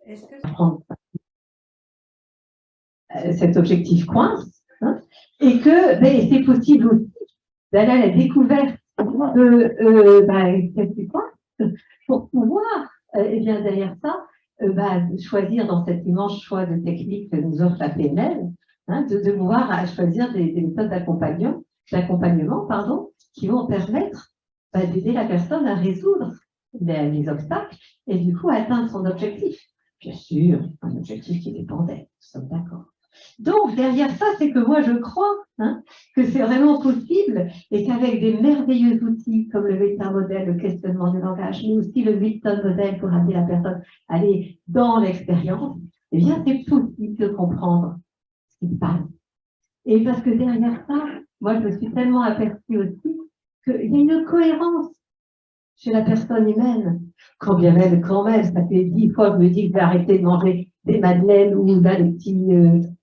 Est-ce que cet objectif coince, hein, et que c'est possible aussi d'aller à la découverte de qu'est-ce qui coince pour pouvoir, et bien derrière ça, choisir dans cet immense choix de techniques que nous offre la PNL, hein, de pouvoir choisir des méthodes d'accompagnement, qui vont permettre d'aider la personne à résoudre les obstacles et du coup atteindre son objectif. Bien sûr, un objectif qui dépend d'elle, nous sommes d'accord. Donc, derrière ça, c'est que moi, je crois que c'est vraiment possible et qu'avec des merveilleux outils comme le métamodèle, le questionnement du langage, mais aussi le Milton modèle pour amener la personne à aller dans l'expérience, eh bien, c'est possible de comprendre ce qui se passe. Et parce que derrière ça, moi, je me suis tellement aperçue aussi qu'il y a une cohérence chez la personne humaine. Quand même, ça fait 10 fois que je me dis que je vais arrêter de manger des madeleines ou des petits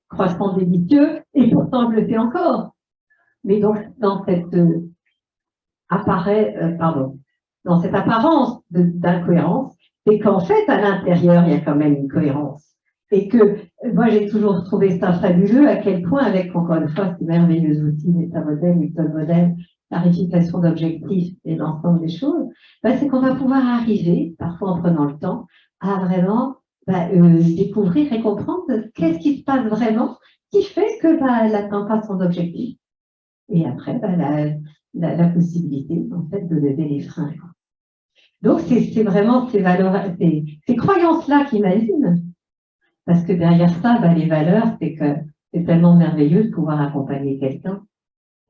croissants délicieux, et pourtant je le fais encore. Mais donc, dans cette dans cette apparence d'incohérence, c'est qu'en fait, à l'intérieur, il y a quand même une cohérence. Et que moi, j'ai toujours trouvé ça fabuleux, à quel point, avec, encore une fois, ces merveilleux outils, métamodèle, Milton modèle, clarification d'objectifs et l'ensemble des choses, c'est qu'on va pouvoir arriver, parfois en prenant le temps, à vraiment découvrir et comprendre qu'est-ce qui se passe vraiment, qui fait que elle n'atteint pas son objectif. Et après, la possibilité, en fait, de lever les freins. Donc, c'est vraiment ces valeurs, ces croyances-là qui m'animent. Parce que derrière ça, les valeurs, c'est que c'est tellement merveilleux de pouvoir accompagner quelqu'un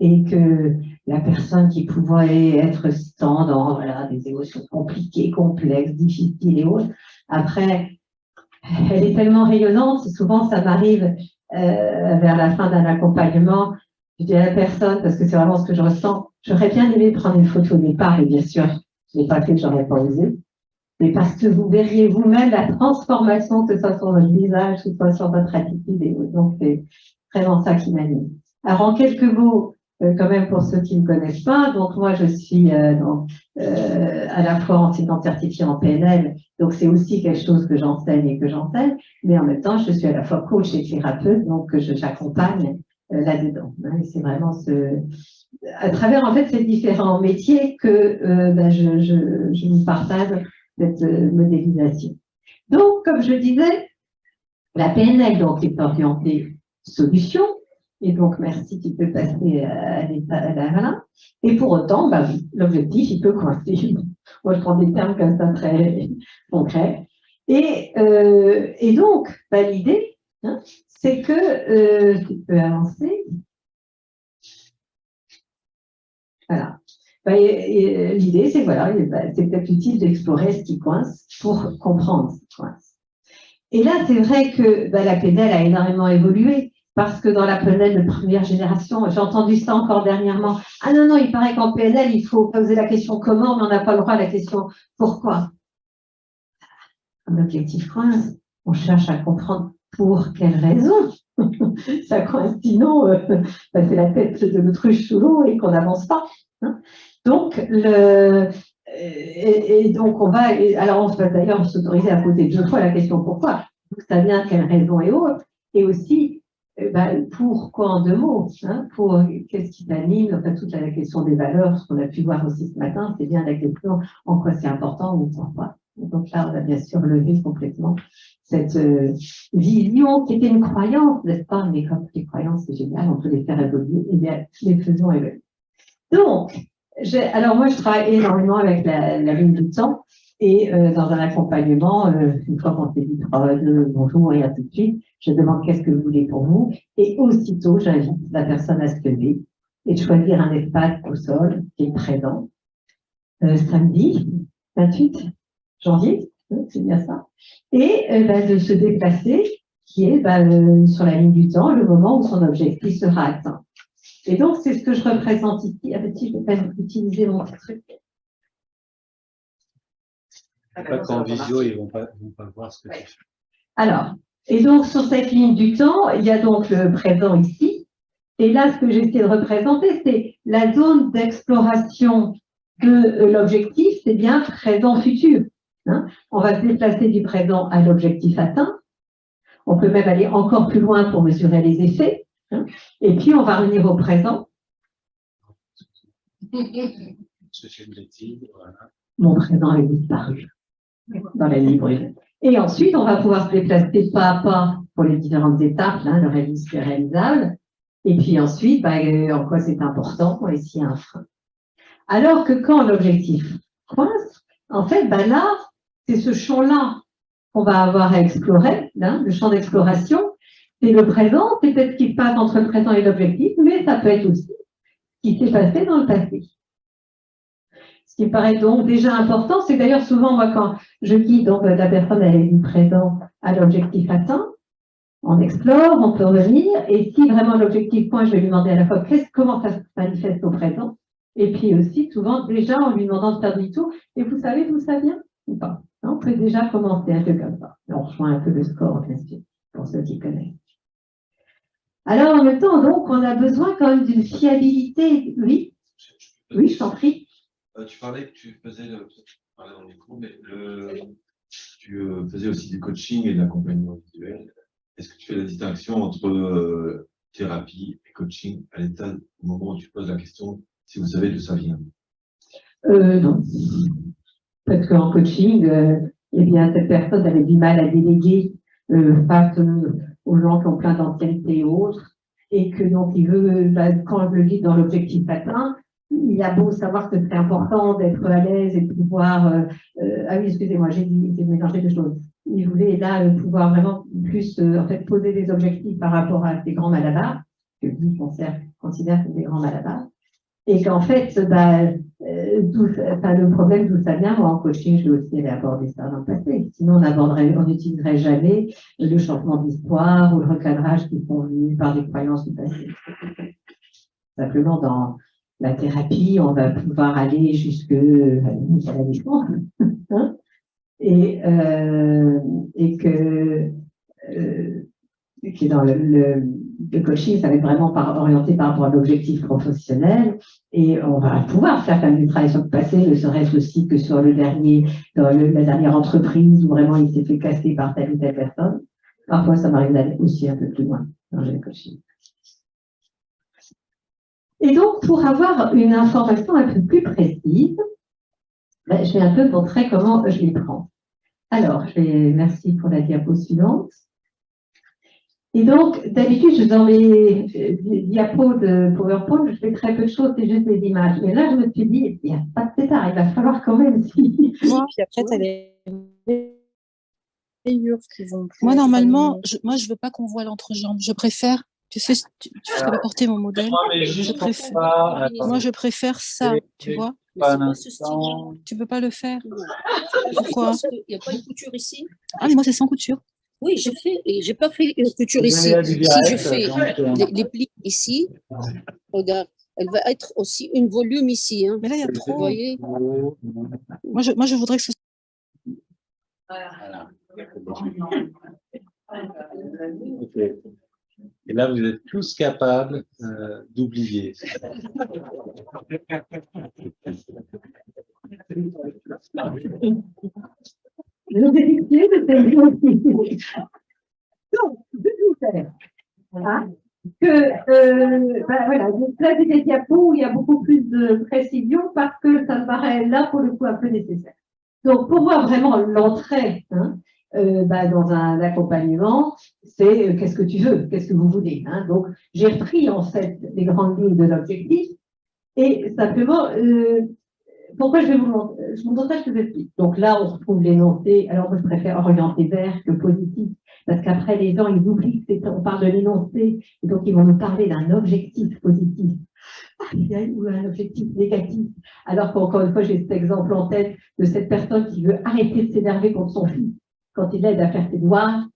et que la personne qui pouvait être dans des émotions compliquées, complexes, difficiles et autres, après, elle est tellement rayonnante. Souvent, ça m'arrive vers la fin d'un accompagnement, je dis à la personne, parce que c'est vraiment ce que je ressens, j'aurais bien aimé prendre une photo au départ, et bien sûr, je n'ai pas fait, je n'aurais pas osé. Mais parce que vous verriez vous-même la transformation, que ce soit sur votre visage, que ce soit sur votre attitude. Et donc, c'est vraiment ça qui m'anime. Alors, en quelques mots, quand même pour ceux qui ne me connaissent pas, donc moi, je suis à la fois enseignante certifiée en PNL, donc c'est aussi quelque chose que j'enseigne, mais en même temps, je suis à la fois coach et thérapeute, donc j'accompagne là-dedans. Et c'est vraiment à travers, en fait, ces différents métiers que je vous partage cette modélisation. Donc, comme je disais, la PNL donc, est orientée solution, et donc merci, tu peux passer à la. Et pour autant, oui, l'objectif, il peut coincer. Moi, je prends des termes comme ça très concrets. Et donc, l'idée, c'est que, tu peux avancer. Voilà. L'idée, c'est c'est peut-être utile d'explorer ce qui coince pour comprendre ce qui coince. Et là, c'est vrai que la PNL a énormément évolué, parce que dans la PNL de première génération, j'ai entendu ça encore dernièrement. Ah non, il paraît qu'en PNL, il faut poser la question comment, mais on n'a pas le droit à la question pourquoi. Un objectif coince, on cherche à comprendre pour quelle raison. Ça coince, sinon, c'est la tête de l'autruche sous l'eau et qu'on n'avance pas. Donc, donc on va d'ailleurs s'autoriser à poser 2 fois la question pourquoi, d'où ça vient, quelle raison et autres, et aussi pourquoi en 2 mots, pour qu'est-ce qui t'anime, enfin toute la question des valeurs, ce qu'on a pu voir aussi ce matin, c'est bien la question en quoi c'est important ou pourquoi. Donc là, on a bien sûr levé complètement cette vision qui était une croyance, n'est-ce pas? Mais comme les croyances, c'est génial, on peut les faire évoluer, et bien les faisons évoluer. Donc, alors moi, je travaille énormément avec la ligne du temps et dans un accompagnement, une fois qu'on s'est dit bonjour et à tout de suite, je demande qu'est-ce que vous voulez pour vous et aussitôt, j'invite la personne à se lever et de choisir un espace au sol qui est présent. Samedi 28 janvier, c'est bien ça, et de se déplacer qui est sur la ligne du temps, le moment où son objectif sera atteint. Et donc, c'est ce que je représente ici. Ah, je vais pas utiliser mon petit truc. Pas qu'en visio, ils ne vont pas voir ce que tu fais. Alors, et donc, sur cette ligne du temps, il y a donc le présent ici. Et là, ce que j'essaie de représenter, c'est la zone d'exploration de l'objectif, c'est bien présent-futur. hein. On va se déplacer du présent à l'objectif atteint. On peut même aller encore plus loin pour mesurer les effets, hein. Et puis, on va revenir au présent. Mon présent est disparu dans la librairie. Et ensuite, on va pouvoir se déplacer pas à pas pour les différentes étapes, hein, le réalisable. Et puis ensuite, en quoi c'est important et s'il y a un frein. Alors que quand l'objectif coince, en fait, là, c'est ce champ-là qu'on va avoir à explorer, hein, le champ d'exploration. C'est le présent, c'est peut-être ce qui se passe entre le présent et l'objectif, mais ça peut être aussi ce qui s'est passé dans le passé. Ce qui me paraît donc déjà important, c'est d'ailleurs souvent, moi, quand je guide donc, la personne elle est du présent à l'objectif atteint, on explore, on peut revenir, et si vraiment l'objectif point, je vais lui demander à la fois comment ça se manifeste au présent, et puis aussi souvent déjà en lui demandant de faire du tout, et vous savez d'où ça vient ou pas? On peut déjà commencer un peu comme ça. On rejoint un peu le score, bien sûr, pour ceux qui connaissent. Alors en même temps, donc, on a besoin quand même d'une fiabilité. Oui, oui, je t'en prie. Tu parlais que tu faisais, dans les cours, mais tu faisais aussi du coaching et de l'accompagnement individuel. Est-ce que tu fais la distinction entre thérapie et coaching à l'état au moment où tu poses la question, si vous savez d'où ça vient? Non. Parce qu'en coaching, eh bien, cette personne avait du mal à déléguer face aux gens qui ont plein d'ancienneté et autres, et que donc il veut, quand je le lis dans l'objectif atteint, il a beau savoir que c'est important d'être à l'aise et de pouvoir... ah oui, excusez-moi, j'ai mélangé deux choses. Il voulait là pouvoir vraiment plus en fait, poser des objectifs par rapport à ces grands malabars, que lui considère comme des grands malabars, et qu'en fait, le problème d'où ça vient, moi en coaching, je vais aussi aborder ça dans le passé. Sinon, on n'utiliserait jamais le changement d'histoire ou le recadrage qui sont venus par des croyances du passé. Simplement, dans la thérapie, on va pouvoir aller jusque à la licence, hein, et que dans le coaching, ça va être vraiment orienté par rapport à l'objectif professionnel, et on va pouvoir faire quand même du travail sur le passé, ne serait-ce aussi que sur la dernière entreprise où vraiment il s'est fait casser par telle ou telle personne. Parfois, ça m'arrive d'aller aussi un peu plus loin dans le coaching. Et donc, pour avoir une information un peu plus précise, je vais un peu montrer comment je les prends. Alors, merci pour la diapo suivante. Et donc, d'habitude, dans mes diapos de PowerPoint, je fais très peu de choses, c'est juste des images. Mais là, je me suis dit, il n'y a pas de pétard, il va falloir quand même. Puis après, tu as les rayures qui vont. Moi, normalement, je ne veux pas qu'on voit l'entrejambe. Je préfère, tu sais, tu ferais pas porter mon modèle. Moi, je préfère ça, tu vois. Tu peux pas le faire. Pourquoi? Il n'y a pas une couture ici. Ah, mais moi, c'est sans couture. Oui, j'ai fait, et j'ai pas fait une couture ici. Si je fais les plis ici, regarde, elle va être aussi une volume ici. Hein. Mais là, il y a trop. Vous voyez? Moi, je voudrais que ce soit. Voilà. Okay. Et là, vous êtes tous capables d'oublier. Je vous ai dicté, c'était aussi. Donc, je vais vous faire. Voilà. Voilà, là, c'est des diapos où il y a beaucoup plus de précision parce que ça me paraît là, pour le coup, un peu nécessaire. Donc, pour voir vraiment l'entrée dans un accompagnement, c'est qu'est-ce que tu veux, qu'est-ce que vous voulez. Hein. Donc, j'ai repris en fait les grandes lignes de l'objectif et simplement, pourquoi je vais vous montrer, je vous montre ça, je vous explique. Donc là, on retrouve l'énoncé. Alors, moi, je préfère orienter vert que positif, parce qu'après, les gens, ils oublient qu'on parle de l'énoncé, et donc ils vont nous parler d'un objectif positif ou un objectif négatif. Alors qu'encore une fois, j'ai cet exemple en tête de cette personne qui veut arrêter de s'énerver contre son fils quand il l'aide à faire ses devoirs.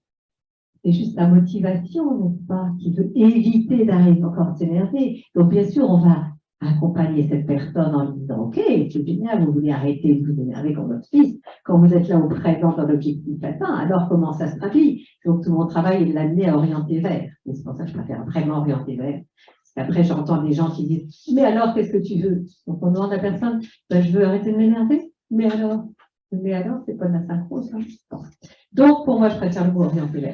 C'est juste la motivation, n'est-ce pas, qui veut éviter d'arriver encore à s'énerver. Donc, bien sûr, on va accompagner cette personne en lui disant « Ok, c'est génial, vous voulez arrêter de vous énerver contre votre fils. Quand vous êtes là au présent dans l'objectif atteint, alors comment ça se traduit ?» Donc, tout mon travail est de l'amener à orienter vers. Et c'est pour ça que je préfère vraiment orienter vers. Parce qu'après, j'entends des gens qui disent « Mais alors, qu'est-ce que tu veux ?» Donc, on demande à la personne « Je veux arrêter de m'énerver. Mais alors, Mais alors, c'est pas de la synchro, ça. Donc, pour moi, je préfère le mot orienter.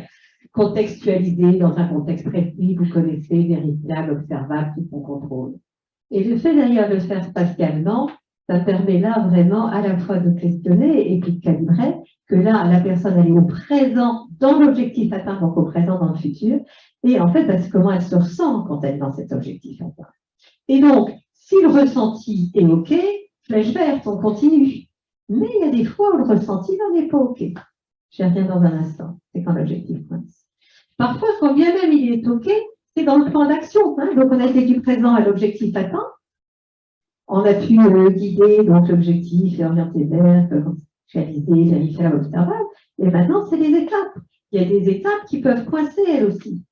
Contextualisé dans un contexte précis, vous connaissez, vérifiable, observable, sous son contrôle. Et le fait d'ailleurs de le faire spatialement, ça permet là vraiment à la fois de questionner et puis de calibrer, que là, la personne, elle est au présent, dans l'objectif atteint, donc au présent, dans le futur, et en fait, c'est comment elle se ressent quand elle est dans cet objectif atteint. Et donc, si le ressenti est OK, flèche verte, on continue. Mais il y a des fois où le ressenti n'en est pas OK. J'y reviens dans un instant, c'est quand l'objectif coince. Parfois, quand bien même il est OK, c'est dans le plan d'action. Hein, donc, on a été du présent à l'objectif atteint. On a pu guider donc l'objectif, orienter vers, réaliser, vérifier, observable. Et maintenant, c'est les étapes. Il y a des étapes qui peuvent coincer, elles aussi.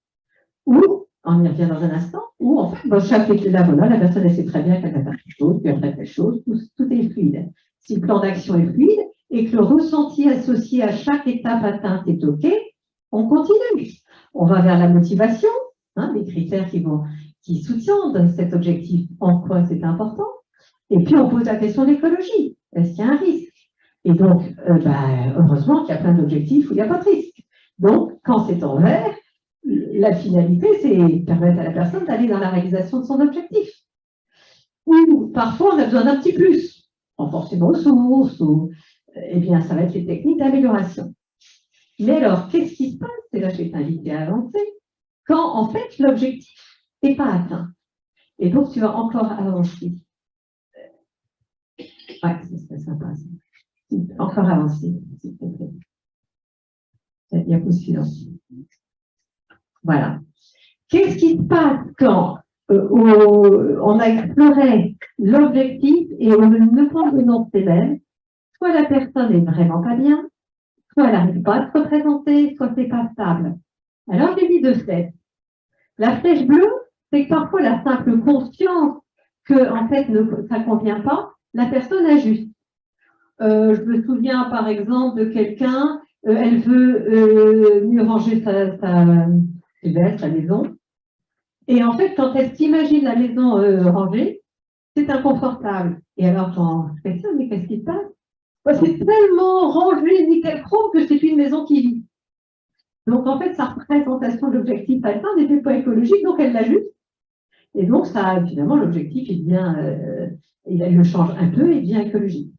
Ou, on y revient dans un instant, ou en fait, chaque étape, voilà, la personne, elle sait très bien qu'elle va faire quelque chose, puis après quelque chose, tout est fluide. Si le plan d'action est fluide et que le ressenti associé à chaque étape atteinte est OK, on continue. On va vers la motivation, hein, les critères qui soutiennent cet objectif, en quoi c'est important. Et puis, on pose la question de l'écologie. Est-ce qu'il y a un risque? Et donc, heureusement qu'il y a plein d'objectifs où il n'y a pas de risque. Donc, quand c'est en vert, la finalité, c'est permettre à la personne d'aller dans la réalisation de son objectif. Ou parfois, on a besoin d'un petit plus, renforcer nos ressources, ou, eh bien, ça va être les techniques d'amélioration. Mais alors, qu'est-ce qui se passe? Et là, je vais t'inviter à avancer. Quand, en fait, l'objectif n'est pas atteint. Et donc, tu vas encore avancer. Ouais, c'est sympa. Encore avancer, s'il te plaît. La diapo suivante. Voilà. Qu'est-ce qui se passe quand on a exploré l'objectif et on ne prend le nom de ses mêmes? Soit la personne n'est vraiment pas bien, soit elle n'arrive pas à se représenter, soit c'est pas stable. Alors, j'ai mis 2 flèches. La flèche bleue, c'est que parfois la simple conscience que, en fait, ça ne convient pas, la personne ajuste. Je me souviens, par exemple, de quelqu'un, elle veut mieux ranger sa maison. Et en fait, quand elle s'imagine la maison rangée, c'est inconfortable. Et alors, quand je fais ça, mais qu'est-ce qui se passe? C'est tellement rangé, nickel chrome, que c'est une maison qui vit. Donc, en fait, sa représentation de l'objectif atteint n'était pas écologique, donc elle l'ajuste. Et donc, ça, finalement, l'objectif, il le change un peu et devient écologique.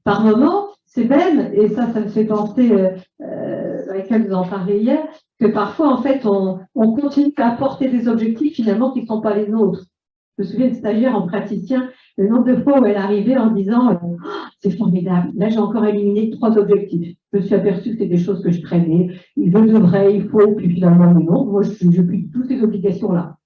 Par moment, c'est même, et ça me fait penser, à laquelle vous en parlez hier, que parfois, en fait, on continue à porter des objectifs, finalement, qui ne sont pas les nôtres. Je me souviens de stagiaire en praticien, le nombre de fois où elle arrivait en disant oh, c'est formidable, là j'ai encore éliminé 3 objectifs. Je me suis aperçue que c'est des choses que je traînais, je devrais, il faut, puis finalement non, moi je n'ai plus toutes ces obligations-là.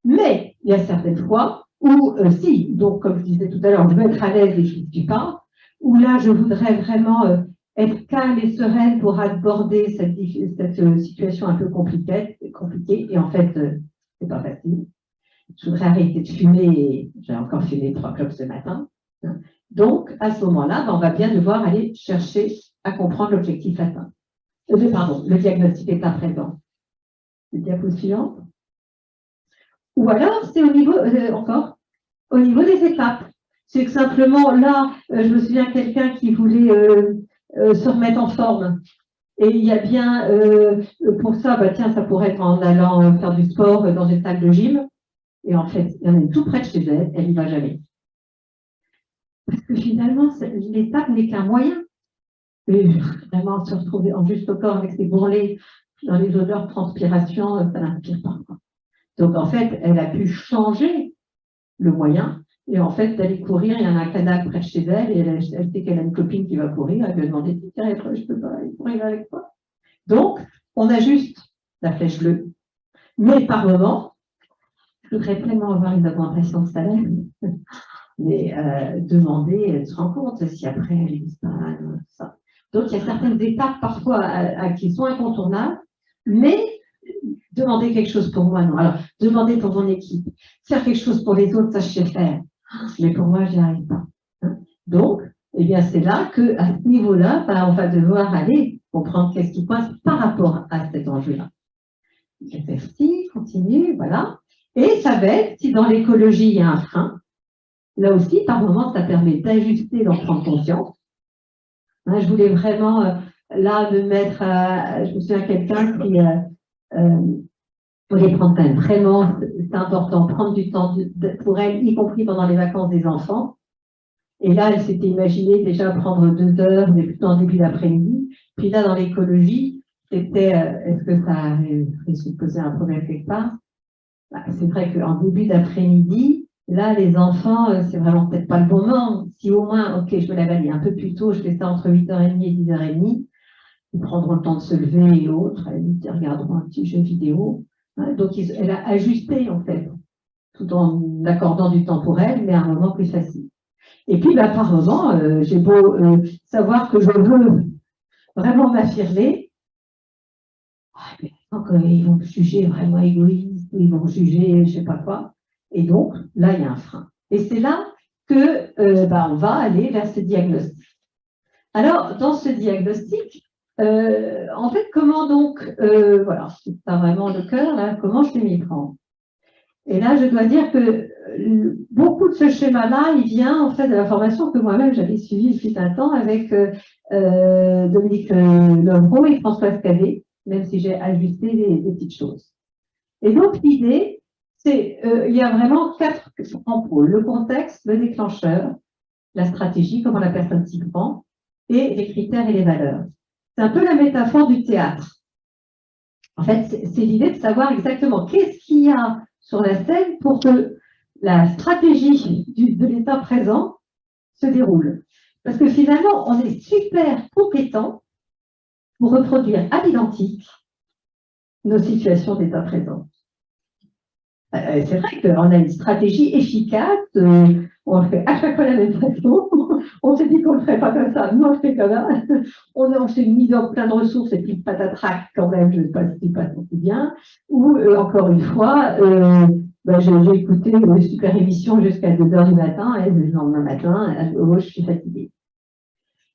Mais il y a certaines fois où, si, donc comme je disais tout à l'heure, je veux être à l'aise et je ne suis pas, où là je voudrais vraiment être calme et sereine pour aborder cette situation un peu compliquée et en fait, c'est pas facile. Je voudrais arrêter de fumer et j'ai encore fumé 3 clopes ce matin. Donc, à ce moment-là, on va bien devoir aller chercher à comprendre l'objectif atteint. Le diagnostic est à présent. Le diapo suivant. Ou alors, c'est au niveau, au niveau des étapes. C'est que simplement, là, je me souviens de quelqu'un qui voulait se remettre en forme. Et il y a bien, pour ça, tiens, ça pourrait être en allant faire du sport dans une salle de gym. Et en fait, il y en a une tout près de chez elle, elle n'y va jamais. Parce que finalement, l'étape n'est qu'un moyen. Et vraiment, se retrouver en juste au corps avec ses bourrelets dans les odeurs de transpiration, ça n'inspire pas. Donc, en fait, elle a pu changer le moyen. Et en fait, d'aller courir, il y en a un canal près de chez elle, et elle sait qu'elle a une copine qui va courir, elle lui a demandé « Tiens, je peux pas courir avec toi ?» Donc, on ajuste la flèche bleue. Mais par moment, je voudrais tellement avoir une augmentation de salaire, mais demander, se rendre compte si après elle n'existe pas, ça. Donc, il y a certaines étapes parfois qui sont incontournables, mais demander quelque chose pour moi, non. Alors, demander pour mon équipe, faire quelque chose pour les autres, ça je sais faire, mais pour moi, je n'y arrive pas. Hein. Donc, eh bien, c'est là qu'à ce niveau-là, on va devoir aller comprendre qu'est-ce qui passe par rapport à cet enjeu-là. Merci, continue, voilà. Et ça va être, si dans l'écologie, il y a un frein, là aussi, par moment, ça permet d'ajuster, d'en prendre conscience. Hein, je voulais vraiment, là, me mettre à... Je me souviens quelqu'un qui voulait prendre quand même vraiment, c'est important, prendre du temps pour elle, y compris pendant les vacances des enfants. Et là, elle s'était imaginée déjà prendre 2 heures, mais plutôt en début d'après-midi. Puis là, dans l'écologie, c'était, est-ce que ça risque de poser un problème quelque part? Bah, c'est vrai qu'en début d'après-midi, là, les enfants, c'est vraiment peut-être pas le bon moment. Si au moins, ok, je me lève un peu plus tôt, je fais ça entre 8h30 et 10h30, ils prendront le temps de se lever et autres, ils regarderont un petit jeu vidéo. Hein, donc, elle a ajusté, en fait, tout en accordant du temps pour elle, mais à un moment plus facile. Et puis, bah, par moment, j'ai beau savoir que je veux vraiment m'affirmer, donc ils vont me juger vraiment égoïste, ils vont me juger je sais pas quoi. Et donc, là, il y a un frein. Et c'est là que bah, on va aller vers ce diagnostic. Alors, dans ce diagnostic, en fait, comment donc, voilà, c'est pas vraiment le cœur, là, comment je vais m'y prendre? Et là, je dois dire que beaucoup de ce schéma-là, il vient en fait de la formation que moi-même j'avais suivie depuis un temps avec Dominique Leroux et Françoise Cadet, même si j'ai ajusté des petites choses. Et donc l'idée, c'est il y a vraiment 4 grands pôles: le contexte, le déclencheur, la stratégie, comment la personne s'y prend, et les critères et les valeurs. C'est un peu la métaphore du théâtre. En fait, c'est l'idée de savoir exactement qu'est-ce qu'il y a sur la scène pour que la stratégie de l'état présent se déroule. Parce que finalement, on est super compétent pour reproduire à l'identique nos situations d'état présent. C'est vrai qu'on a une stratégie efficace, on le fait à chaque fois la même façon, on s'est dit qu'on ne le ferait pas comme ça, nous on le fait comme ça, on s'est mis dans plein de ressources et puis patatrac quand même, je ne sais pas si passe aussi bien, ou encore une fois, j'ai écouté une super émission jusqu'à 2h du matin et le lendemain matin, je suis fatiguée.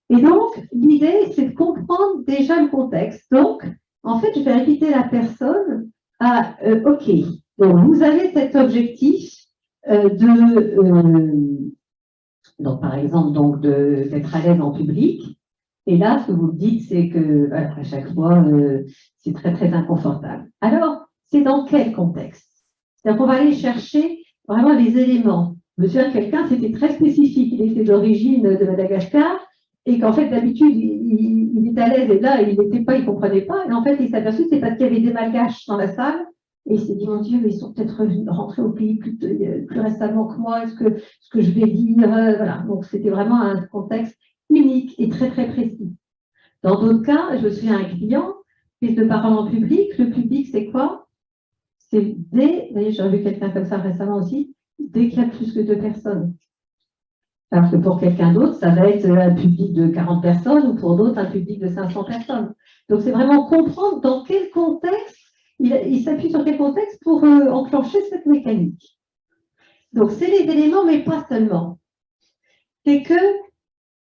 Et donc, l'idée, c'est de comprendre déjà le contexte. Donc, en fait, je vais inviter la personne à, ok, donc vous avez cet objectif donc par exemple, donc d'être à l'aise en public. Et là, ce que vous me dites, c'est que à chaque fois, c'est très très inconfortable. Alors, c'est dans quel contexte? C'est-à-dire qu'on va aller chercher vraiment les éléments. Je me souviens de quelqu'un, c'était très spécifique. Il était d'origine de Madagascar et qu'en fait, d'habitude, il était à l'aise et là, il n'était pas, il ne comprenait pas. Et en fait, il s'est aperçu que c'est parce qu'il y avait des malgaches dans la salle. Et il s'est dit, mon Dieu, mais ils sont peut-être rentrés au pays plus récemment que moi, est-ce que je vais dire, voilà. Donc, c'était vraiment un contexte unique et très, très précis. Dans d'autres cas, je me souviens d'un client, prise de parole en public. Le public, c'est quoi? C'est d'ailleurs, j'ai vu quelqu'un comme ça récemment aussi, dès qu'il y a plus que 2 personnes. Alors que pour quelqu'un d'autre, ça va être un public de 40 personnes ou pour d'autres, un public de 500 personnes. Donc, c'est vraiment comprendre dans quel contexte, il s'appuie sur quel contexte pour enclencher cette mécanique. Donc, c'est les éléments, mais pas seulement. C'est que,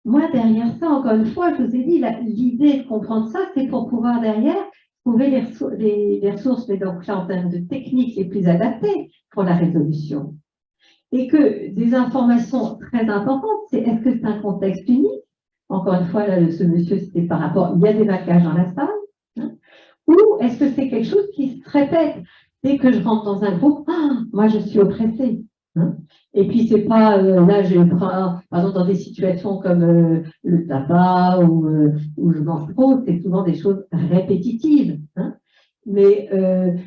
moi, derrière ça, encore une fois, je vous ai dit, l'idée de comprendre ça, c'est pour pouvoir derrière trouver les ressources, mais donc là, en termes de techniques les plus adaptées pour la résolution. Et que des informations très importantes, c'est est-ce que c'est un contexte unique? Encore une fois, là, ce monsieur, c'était par rapport, il y a des vacages dans la salle, hein, ou est-ce que c'est quelque chose qui se répète? Dès que je rentre dans un groupe, moi je suis oppressée. Hein, et puis c'est pas, là je prends, par exemple dans des situations comme le tabac ou je mange trop, c'est souvent des choses répétitives. Hein, mais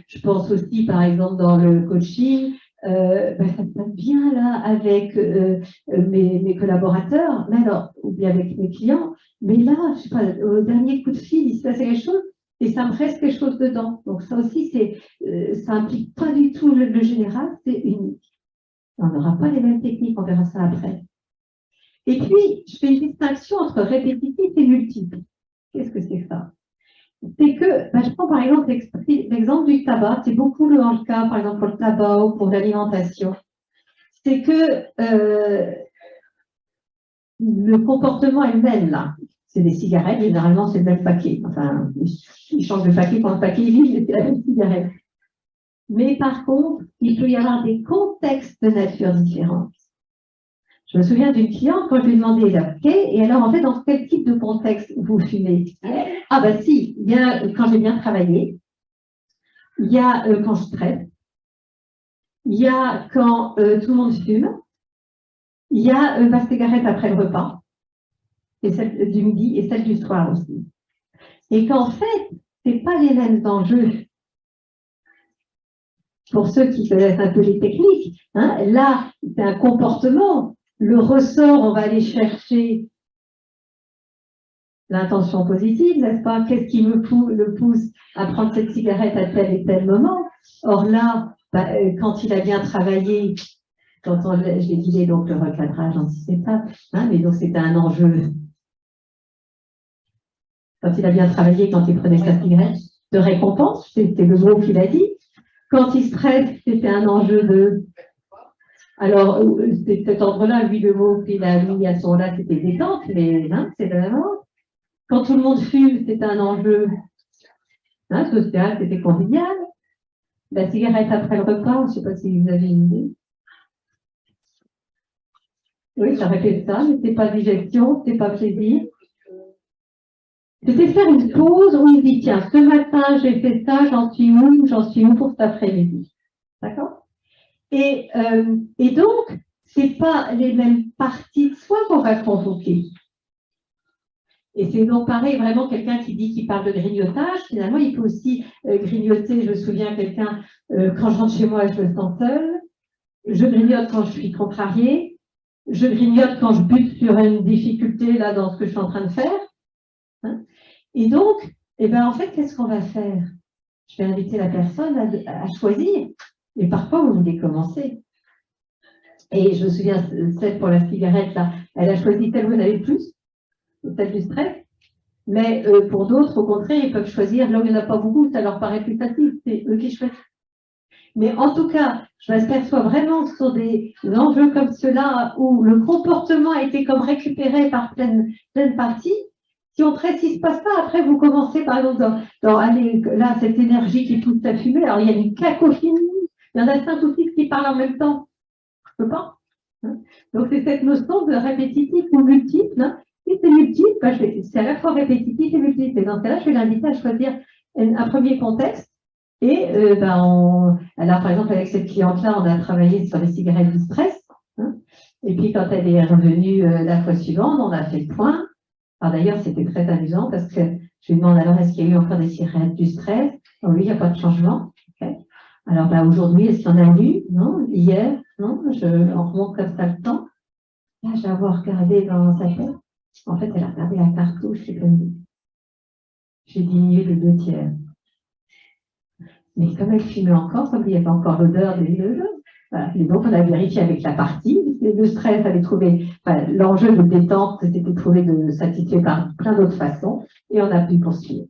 je pense aussi par exemple dans le coaching, ça se passe bien là avec mes collaborateurs, mais alors, ou bien avec mes clients, mais là, je sais pas, au dernier coup de fil, il se passe quelque chose et ça me reste quelque chose dedans. Donc ça aussi, ça implique pas du tout le général, c'est unique. On n'aura pas les mêmes techniques, on verra ça après. Et puis, je fais une distinction entre répétitif et multiple. Qu'est-ce que c'est ça? C'est que, je prends par exemple l'exemple du tabac, c'est beaucoup le cas, par exemple pour le tabac ou pour l'alimentation. C'est que le comportement est le même là. C'est des cigarettes, généralement c'est le même paquet. Enfin, ils changent de paquet quand le paquet est vide, mais c'est la même cigarette. Mais par contre, il peut y avoir des contextes de nature différente. Je me souviens d'une cliente, quand je lui ai demandé, OK, et alors en fait, dans quel type de contexte vous fumez? Ah ben si, il y a quand j'ai bien travaillé, il y a quand je stresse, il y a quand tout le monde fume, il y a ma cigarette après le repas, et celle du midi et celle du soir aussi. Et qu'en fait, ce n'est pas les mêmes enjeux. Pour ceux qui connaissent un peu les techniques, hein, là, c'est un comportement. Le ressort, on va aller chercher l'intention positive, n'est-ce pas? Qu'est-ce qui le pousse à prendre cette cigarette à tel et tel moment? Or là, quand il a bien travaillé, j'ai dit donc le recadrage en 6 étapes, hein, mais donc c'était un enjeu. Quand il a bien travaillé, quand il prenait sa cigarette, de récompense, c'était le mot qu'il a dit. Quand il stresse, c'était un enjeu de... Alors, c'est cet ordre-là, lui, le mot qu'il a mis à ce moment-là, c'était détente, mais hein, c'est vraiment... Quand tout le monde fume, c'est un enjeu social, c'était convivial. La cigarette après le repas, je ne sais pas si vous avez une idée. Oui, ça répète ça, mais ce n'est pas digestion, ce n'est pas plaisir. C'était faire une pause où il dit, tiens, ce matin, j'ai fait ça, j'en suis où pour cet après-midi. D'accord? Et donc, ce n'est pas les mêmes parties de soi qu'on va convoquer. Et c'est donc pareil, vraiment quelqu'un qui dit qu'il parle de grignotage, finalement, il peut aussi grignoter. Je me souviens, quelqu'un, quand je rentre chez moi, je me sens seule. Je grignote quand je suis contrariée. Je grignote quand je bute sur une difficulté là dans ce que je suis en train de faire. Hein. Et donc, en fait, qu'est-ce qu'on va faire? Je vais inviter la personne à choisir. Et parfois, vous voulez commencer. Et je me souviens, celle pour la cigarette, là, elle a choisi celle où elle avait le plus, celle du stress. Mais pour d'autres, au contraire, ils peuvent choisir là où il n'y en a pas beaucoup, ça leur paraît plus facile, c'est eux qui choisissent. Mais en tout cas, je m'aperçois vraiment sur des enjeux comme ceux-là où le comportement a été comme récupéré par pleine partie. Si on ne précise pas ça, après vous commencez par exemple allez, là, cette énergie qui pousse à fumer, alors il y a une cacophonie, il y en a 5 ou 6 qui parlent en même temps. Je ne peux pas. Hein. Donc c'est cette notion de répétitif ou multiple. Hein. Si c'est multiple, c'est à la fois répétitif et multiple. Et dans ce cas-là, je vais l'inviter à choisir un premier contexte. Et alors par exemple, avec cette cliente-là, on a travaillé sur les cigarettes du stress. Hein. Et puis quand elle est revenue la fois suivante, on a fait le point. Alors d'ailleurs, c'était très amusant parce que je lui demande alors, est-ce qu'il y a eu encore des cigarettes du stress? Oui, il n'y a pas de changement. Okay. Alors aujourd'hui, est-ce qu'il y en a eu? Non. Hier? Non. On remonte comme ça le temps. Là, je vais avoir regardé dans sa tête. En fait, elle a regardé la cartouche, c'est comme dit. J'ai diminué de 2 tiers. Mais comme elle fumait encore, comme il y avait encore l'odeur des deux, voilà. Et donc on a vérifié avec la partie. Le stress avait trouvé, l'enjeu de détente s'était trouvé de satisfait par plein d'autres façons, et on a pu poursuivre.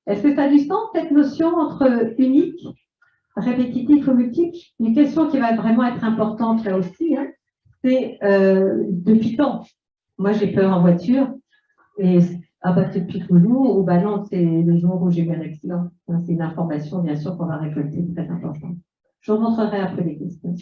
Est-ce que ça a du sens, cette notion entre unique, répétitif ou multiple? Une question qui va vraiment être importante là aussi, hein, c'est depuis quand? Moi j'ai peur en voiture, et c'est depuis toujours, ou non, c'est le jour où j'ai eu un accident. C'est une information, bien sûr, qu'on va récolter, très importante. Je vous montrerai après les questions.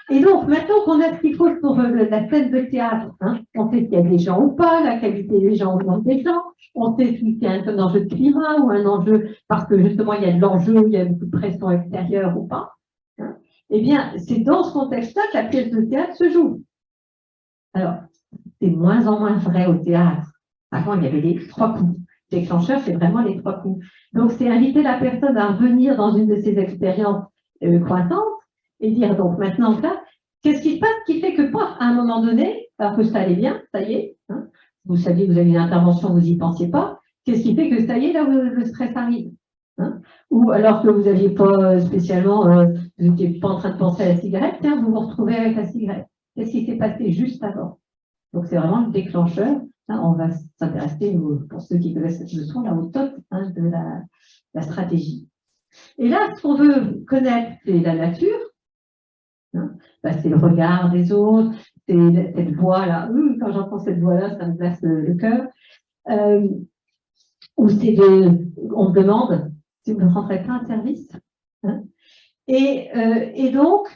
Et donc, maintenant qu'on a ce qu'il faut pour la scène de théâtre, hein, on sait s'il y a des gens ou pas, la qualité des gens ou non des gens, on sait s'il y a un enjeu de climat ou un enjeu, parce que justement, il y a de l'enjeu, il y a beaucoup de pression extérieure ou pas. Hein. Eh bien, c'est dans ce contexte-là que la pièce de théâtre se joue. Alors, c'est de moins en moins vrai au théâtre. Avant, il y avait les 3 coups. Déclencheur, c'est vraiment les 3 coups. Donc, c'est inviter la personne à revenir dans une de ses expériences croissantes et dire, donc maintenant, ça, qu'est-ce qui se passe qui fait que, à un moment donné, alors que ça allait bien, ça y est, hein, vous saviez que vous avez une intervention, vous n'y pensiez pas, qu'est-ce qui fait que ça y est, là où le stress arrive, hein, ou alors que vous n'aviez pas spécialement, vous n'étiez pas en train de penser à la cigarette, tiens, vous vous retrouvez avec la cigarette. Qu'est-ce qui s'est passé juste avant? Donc, c'est vraiment le déclencheur. Là, on va s'intéresser, pour ceux qui connaissent cette leçon, là, au top, hein, de la stratégie. Et là, ce qu'on veut connaître, c'est la nature. Hein, c'est le regard des autres, c'est cette voix-là. Quand j'entends cette voix-là, ça me glace le cœur. Ou on me demande si vous ne rendrez pas un service. Hein. Et donc,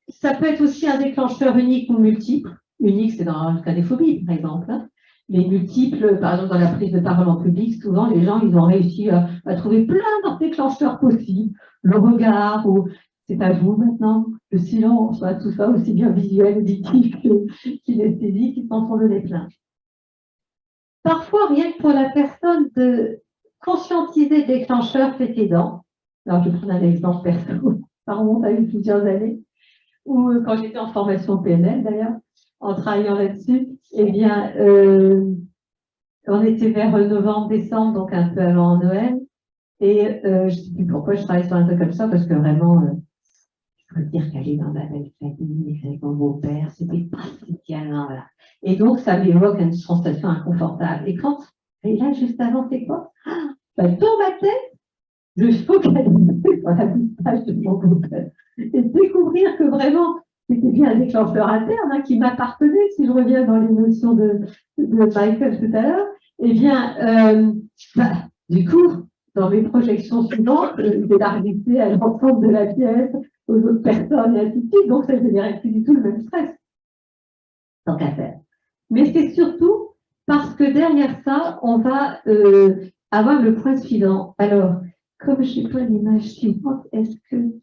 ça peut être aussi un déclencheur unique ou multiple. Unique, c'est dans le cas des phobies, par exemple. Hein. Les multiples, par exemple, dans la prise de parole en public, souvent, les gens, ils ont réussi à trouver plein de déclencheurs possibles. Le regard, ou c'est à vous maintenant, le silence, tout ça, aussi bien visuel, auditif kinesthésique, ils s'en sont donné plein. Parfois, rien que pour la personne de conscientiser le déclencheur, c'est aidant. Alors, je prends un exemple perso, ça remonte à plusieurs années, ou quand j'étais en formation PNL d'ailleurs, en travaillant là-dessus, eh bien, on était vers novembre, décembre, donc un peu avant Noël, et je ne sais plus pourquoi je travaillais sur un truc comme ça, parce que vraiment, je peux dire qu'aller dans ma belle famille, avec mon beau-père, c'était pas spécialement, voilà. Et donc, ça m'évoque une sensation inconfortable. Et là, juste avant, c'est quoi? Dans ma tête, je focalisais sur la visage de mon beau-père. Et découvrir que vraiment, c'était bien un déclencheur interne hein, qui m'appartenait, si je reviens dans l'émotion de Michael tout à l'heure, eh bien, du coup, dans mes projections suivantes, je l'arrêter à l'ensemble de la pièce, aux autres personnes, et ainsi de suite. Donc, ça ne générait plus du tout le même stress. Tant qu'à faire. Mais c'est surtout parce que derrière ça, on va avoir le point suivant. Alors, comme je n'ai pas l'image suivante, est-ce que...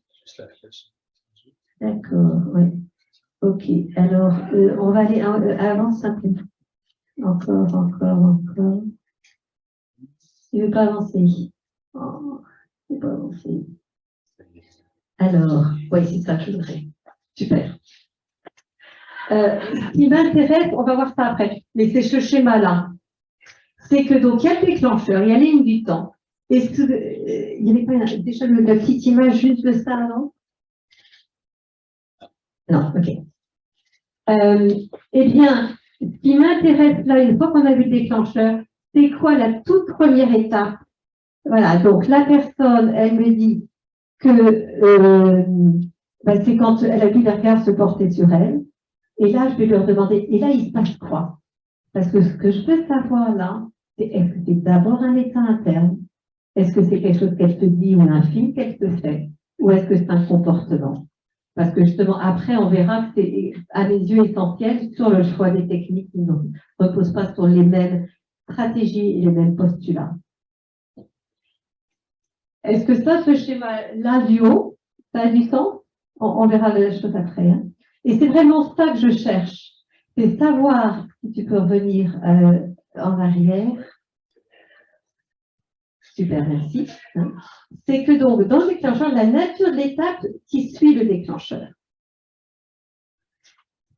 D'accord, oui. Ok, alors, on va aller avant simplement. Encore. Il ne veut pas avancer. Oh, il ne veut pas avancer. Alors, oui, c'est ça que je voudrais. Super. Ce qui m'intéresse, on va voir ça après, mais c'est ce schéma-là. C'est que donc, il y a le déclencheur, il y a la ligne du temps. Est-ce que, il n'y avait pas déjà la petite image juste de ça avant? Non, ok. Eh bien, ce qui m'intéresse là, une fois qu'on a vu le déclencheur, c'est quoi la toute première étape? Voilà, donc la personne, elle me dit que c'est quand elle a vu le regard se porter sur elle. Et là, je vais leur demander, et là, il se passe quoi? Parce que ce que je veux savoir là, c'est est-ce que c'est d'abord un état interne? Est-ce que c'est quelque chose qu'elle te dit ou un film qu'elle te fait? Ou est-ce que c'est un comportement? Parce que justement, après, on verra que c'est, à mes yeux, essentiel sur le choix des techniques qui ne reposent pas sur les mêmes stratégies et les mêmes postulats. Est-ce que ça, ce schéma-là du haut, ça a du sens? On verra la chose après. Hein. Et c'est vraiment ça que je cherche. C'est savoir, si tu peux revenir en arrière. Super, merci. Hein. C'est que donc, dans le déclencheur, la nature de l'étape qui suit le déclencheur.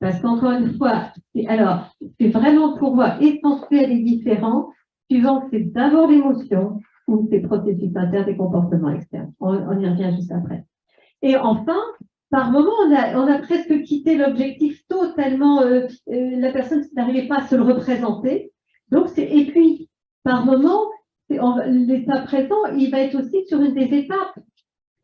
Parce qu'encore une fois, c'est vraiment pour moi essentiel et différent, suivant que c'est d'abord l'émotion ou ces processus internes et comportements externes. On y revient juste après. Et enfin, par moment, on a presque quitté l'objectif totalement, la personne n'arrivait pas à se le représenter. Donc, et puis, par moment, l'état présent, il va être aussi sur une des étapes.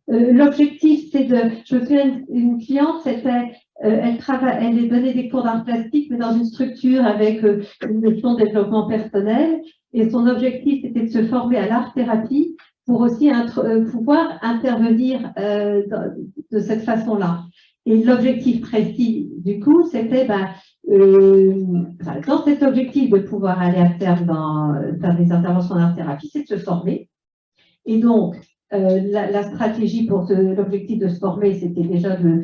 L'objectif, c'est je me souviens, une cliente, c'était, elle donnait des cours d'art plastique, mais dans une structure avec une notion de développement personnel. Et son objectif, c'était de se former à l'art-thérapie pour aussi pouvoir intervenir de cette façon-là. Et l'objectif précis, du coup, c'était dans cet objectif de pouvoir aller à terme faire des interventions d'art-thérapie, c'est de se former. Et donc, la stratégie pour l'objectif de se former, c'était déjà de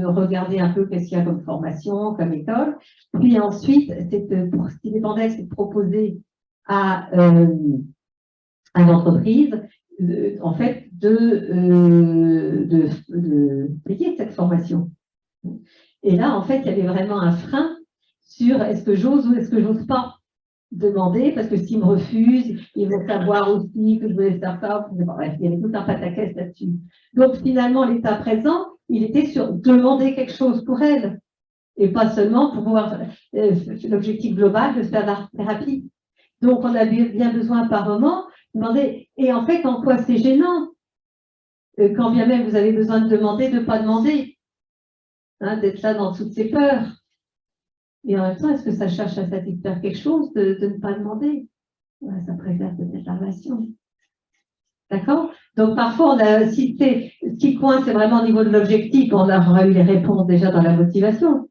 regarder un peu qu'est-ce qu'il y a comme formation, comme école. Puis ensuite, pour ce qui dépendait, c'est de proposer à l'entreprise, en fait, de payer cette formation. Et là, en fait, il y avait vraiment un frein sur est-ce que j'ose ou est-ce que j'ose pas demander, parce que s'ils me refusent, ils vont savoir aussi que je voulais faire ça. Bref, il y avait tout un pataquès là-dessus. Donc, finalement, l'état présent, il était sur demander quelque chose pour elle, et pas seulement pour pouvoir l'objectif global de faire l'art-thérapie. Donc, on a bien besoin par moment de demander. Et en fait, en quoi c'est gênant? Quand bien même vous avez besoin de demander, de ne pas demander, hein, d'être là dans toutes ces peurs. Et en même temps, est-ce que ça cherche à satisfaire quelque chose de ne pas demander? Ouais, ça préserve peut-être la relation. D'accord? Donc, parfois, ce qui coince, c'est vraiment au niveau de l'objectif. On aura eu les réponses déjà dans la motivation.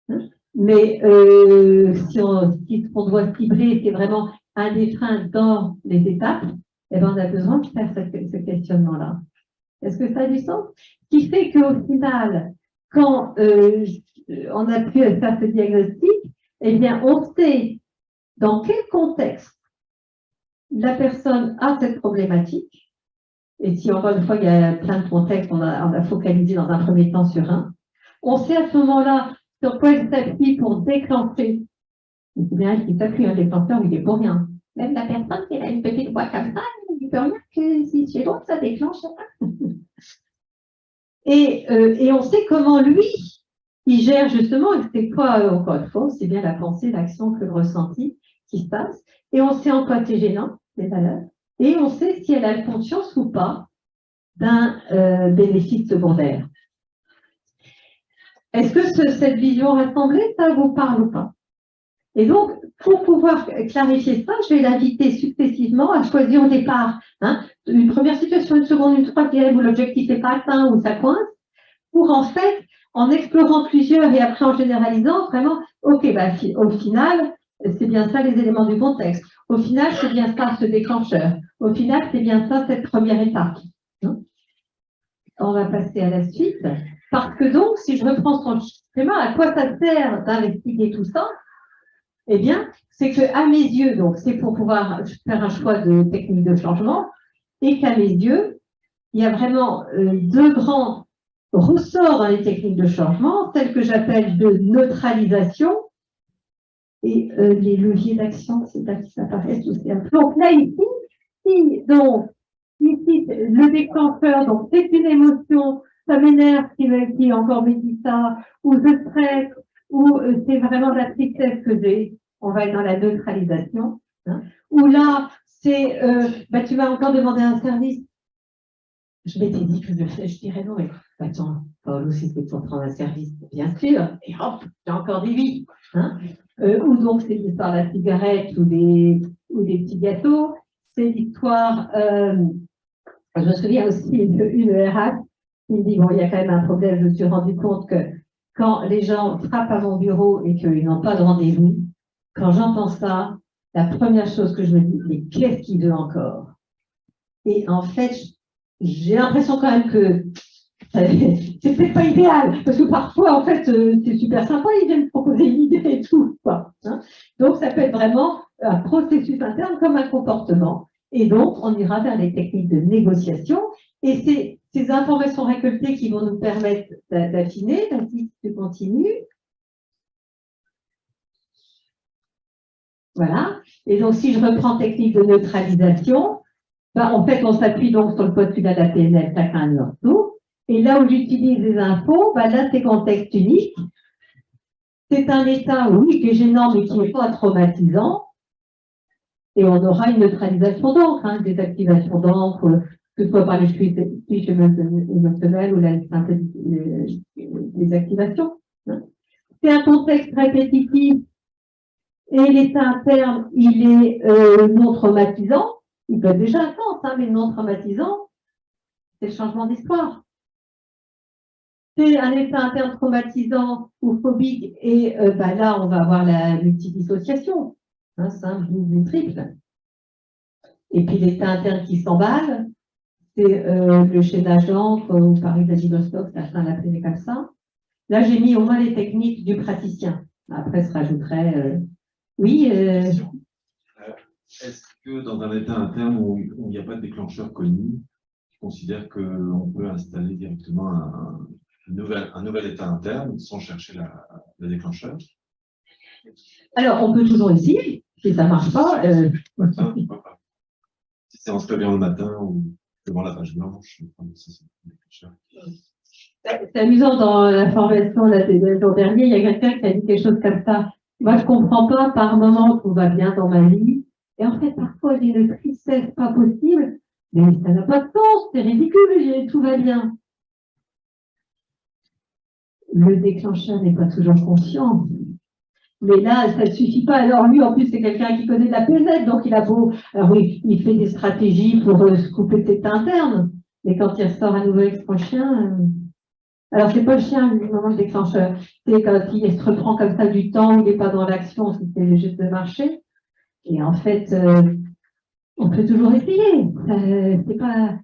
Hein? Mais si ce qu'on doit cibler, c'est vraiment un des freins dans les étapes, eh ben, on a besoin de faire ce questionnement-là. Est-ce que ça a du sens? Ce qui fait qu'au final, quand on a pu faire ce diagnostic, eh bien, on sait dans quel contexte la personne a cette problématique. Et si, encore une fois, il y a plein de contextes, on a focalisé dans un premier temps sur un. On sait à ce moment-là sur quoi elle s'appuie pour déclencher. C'est bien elle qui s'appuie, un déclencheur, il est pour rien. Même la personne qui a une petite voix comme ça, il ne peut rien que si chez l'autre, ça déclenche. Et on sait comment lui, il gère justement, et c'est quoi, encore une fois, c'est bien la pensée, l'action que le ressenti qui se passe. Et on sait en quoi c'est gênant, les valeurs. Et on sait si elle a conscience ou pas d'un bénéfice secondaire. Est-ce que cette vision rassemblée, ça vous parle ou pas? Et donc, pour pouvoir clarifier ça, je vais l'inviter successivement à choisir au départ une première situation, une seconde, une troisième, où l'objectif n'est pas atteint, où ça coince, pour en fait, en explorant plusieurs et après en généralisant, vraiment, ok, bah, au final, c'est bien ça les éléments du contexte. Au final, c'est bien ça ce déclencheur. Au final, c'est bien ça cette première étape. On va passer à la suite. Parce que donc, si je reprends son schéma, à quoi ça sert d'investiguer tout ça? Eh bien, c'est que à mes yeux, donc c'est pour pouvoir faire un choix de technique de changement, et qu'à mes yeux, il y a vraiment deux grands ressorts dans les techniques de changement, celles que j'appelle de neutralisation et les leviers d'action, c'est là qui s'apparaissent aussi. Donc là, ici, le déclencheur, donc c'est une émotion, ça m'énerve qui encore me dit ça, ou je stresse, ou c'est vraiment de la tristesse que j'ai, on va être dans la neutralisation, ou là, c'est, tu m'as encore demandé un service, je m'étais dit que je dirais non, mais attends, Paul aussi c'est pour prendre un service, bien sûr, et hop, j'ai encore dit oui, ou donc c'est l'histoire de la cigarette ou des petits gâteaux, c'est l'histoire, je me souviens aussi une RH qui me dit, bon, il y a quand même un problème, je me suis rendu compte que quand les gens frappent à mon bureau et qu'ils n'ont pas de rendez-vous, quand j'entends ça, la première chose que je me dis, mais qu'est-ce qu'il veut encore? Et en fait, j'ai l'impression quand même que c'est peut-être pas idéal, parce que parfois, en fait, c'est super sympa, ils viennent proposer une idée et tout, quoi. Donc, ça peut être vraiment un processus interne comme un comportement. Et donc, on ira vers les techniques de négociation. Et c'est ces informations récoltées qui vont nous permettre d'affiner. Vas-y, tu continues. Voilà. Et donc, si je reprends technique de neutralisation, en fait, on s'appuie donc sur le postulat de la PNL, chacun à leur tour. Et là où j'utilise les infos, là, c'est contexte unique. C'est un état, oui, qui est gênant, mais qui n'est pas traumatisant. Et on aura une neutralisation d'encre, des activations d'encre, que ce soit par les fiches émotionnelles ou les activations. C'est un contexte répétitif et l'état interne, il est non traumatisant. Il peut être déjà intense, mais non traumatisant, c'est le changement d'histoire. C'est un état interne traumatisant ou phobique, et là, on va avoir la multidissociation, simple, double, triple. Et puis l'état interne qui s'emballe, c'est le chaînage d'encre, ou Paris Vladivostok, certains l'appelaient comme ça. Là, j'ai mis au moins les techniques du praticien. Après, se rajouterait, oui. Est-ce que dans un état interne où il n'y a pas de déclencheur connu, tu considères qu'on peut installer directement un nouvel état interne sans chercher le déclencheur? Alors, on peut toujours essayer. Si ça ne marche pas. Si c'est en se réveillant le matin ou devant la page blanche, c'est amusant, dans la formation le jour dernier, il y a quelqu'un qui a dit quelque chose comme ça. Moi, je ne comprends pas par moment tout va bien dans ma vie. Et en fait, parfois, j'ai une tristesse pas possible. Mais ça n'a pas de sens, c'est ridicule, tout va bien. Le déclencheur n'est pas toujours conscient. Mais là, ça ne suffit pas. Alors lui, en plus, c'est quelqu'un qui connaît la PZ, donc il a beau... Alors oui, il fait des stratégies pour se couper de cet interne. Mais quand il ressort à nouveau avec son chien, Alors, c'est pas le chien, le moment déclencheur. C'est quand il se reprend comme ça du temps, il n'est pas dans l'action, c'est juste de marcher. Et en fait, on peut toujours essayer. C'est pas...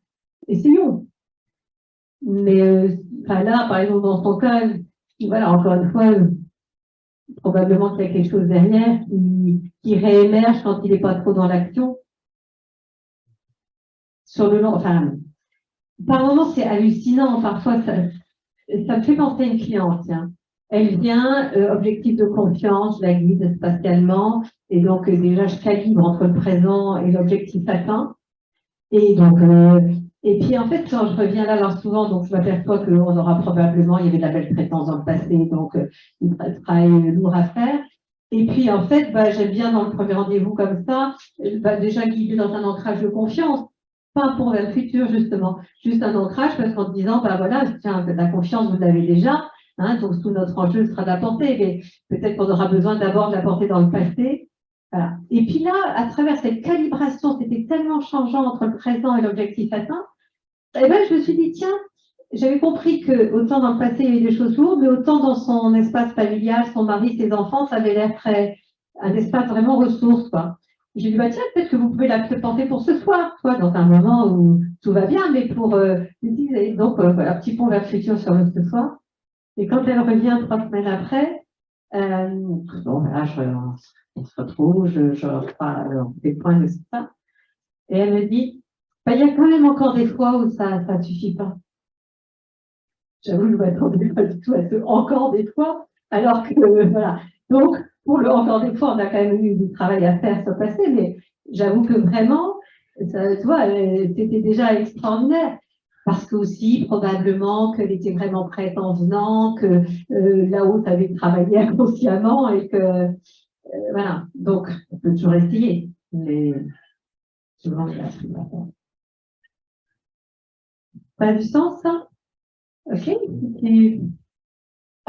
Essayons. Mais là, par exemple, dans son cas, voilà, encore une fois, probablement qu'il y a quelque chose derrière qui réémerge quand il n'est pas trop dans l'action. Sur le long, enfin, par moments, c'est hallucinant. Parfois, ça me fait penser à une cliente. Tiens. Elle vient, objectif de confiance, je la guide spatialement. Et donc, déjà, je calibre entre le présent et l'objectif atteint. Et donc, et puis en fait, quand je reviens là, alors souvent, donc je m'aperçois qu'on aura probablement, il y avait de la belle traitance dans le passé, donc il travail lourd à faire. Et puis en fait, j'aime bien dans le premier rendez-vous comme ça, déjà guider dans un ancrage de confiance, pas pour vers le futur justement, juste un ancrage parce qu'en disant, voilà, tiens, la confiance vous l'avez déjà, hein, donc tout notre enjeu sera d'apporter, mais peut-être qu'on aura besoin d'abord de l'apporter dans le passé. Voilà. Et puis là, à travers cette calibration, c'était tellement changeant entre le présent et l'objectif atteint, et ben, je me suis dit, tiens, j'avais compris que autant dans le passé, il y avait des choses lourdes, mais autant dans son espace familial, son mari, ses enfants, ça avait l'air un espace vraiment ressource, quoi. J'ai dit, tiens, peut-être que vous pouvez la penser pour ce soir, quoi, dans un moment où tout va bien, mais pour, donc, voilà, petit pont vers le futur sur le ce soir. Et quand elle revient 3 semaines après, bon, voilà, on se retrouve, je reprends des points de ça. Et elle me dit, il y a quand même encore des fois où ça ne suffit pas. J'avoue, je ne m'attendais pas du tout à ce encore des fois, alors que, voilà. Donc, pour le encore des fois, on a quand même eu du travail à faire sur le passé, mais j'avoue que vraiment, ça, tu vois, c'était déjà extraordinaire. Parce que aussi, probablement, qu'elle était vraiment prête en venant, que là-haut, tu avais travaillé inconsciemment et que, voilà. Donc, on peut toujours essayer, mais souvent, il y a plus à faire. Ça a du sens, ça? OK. Et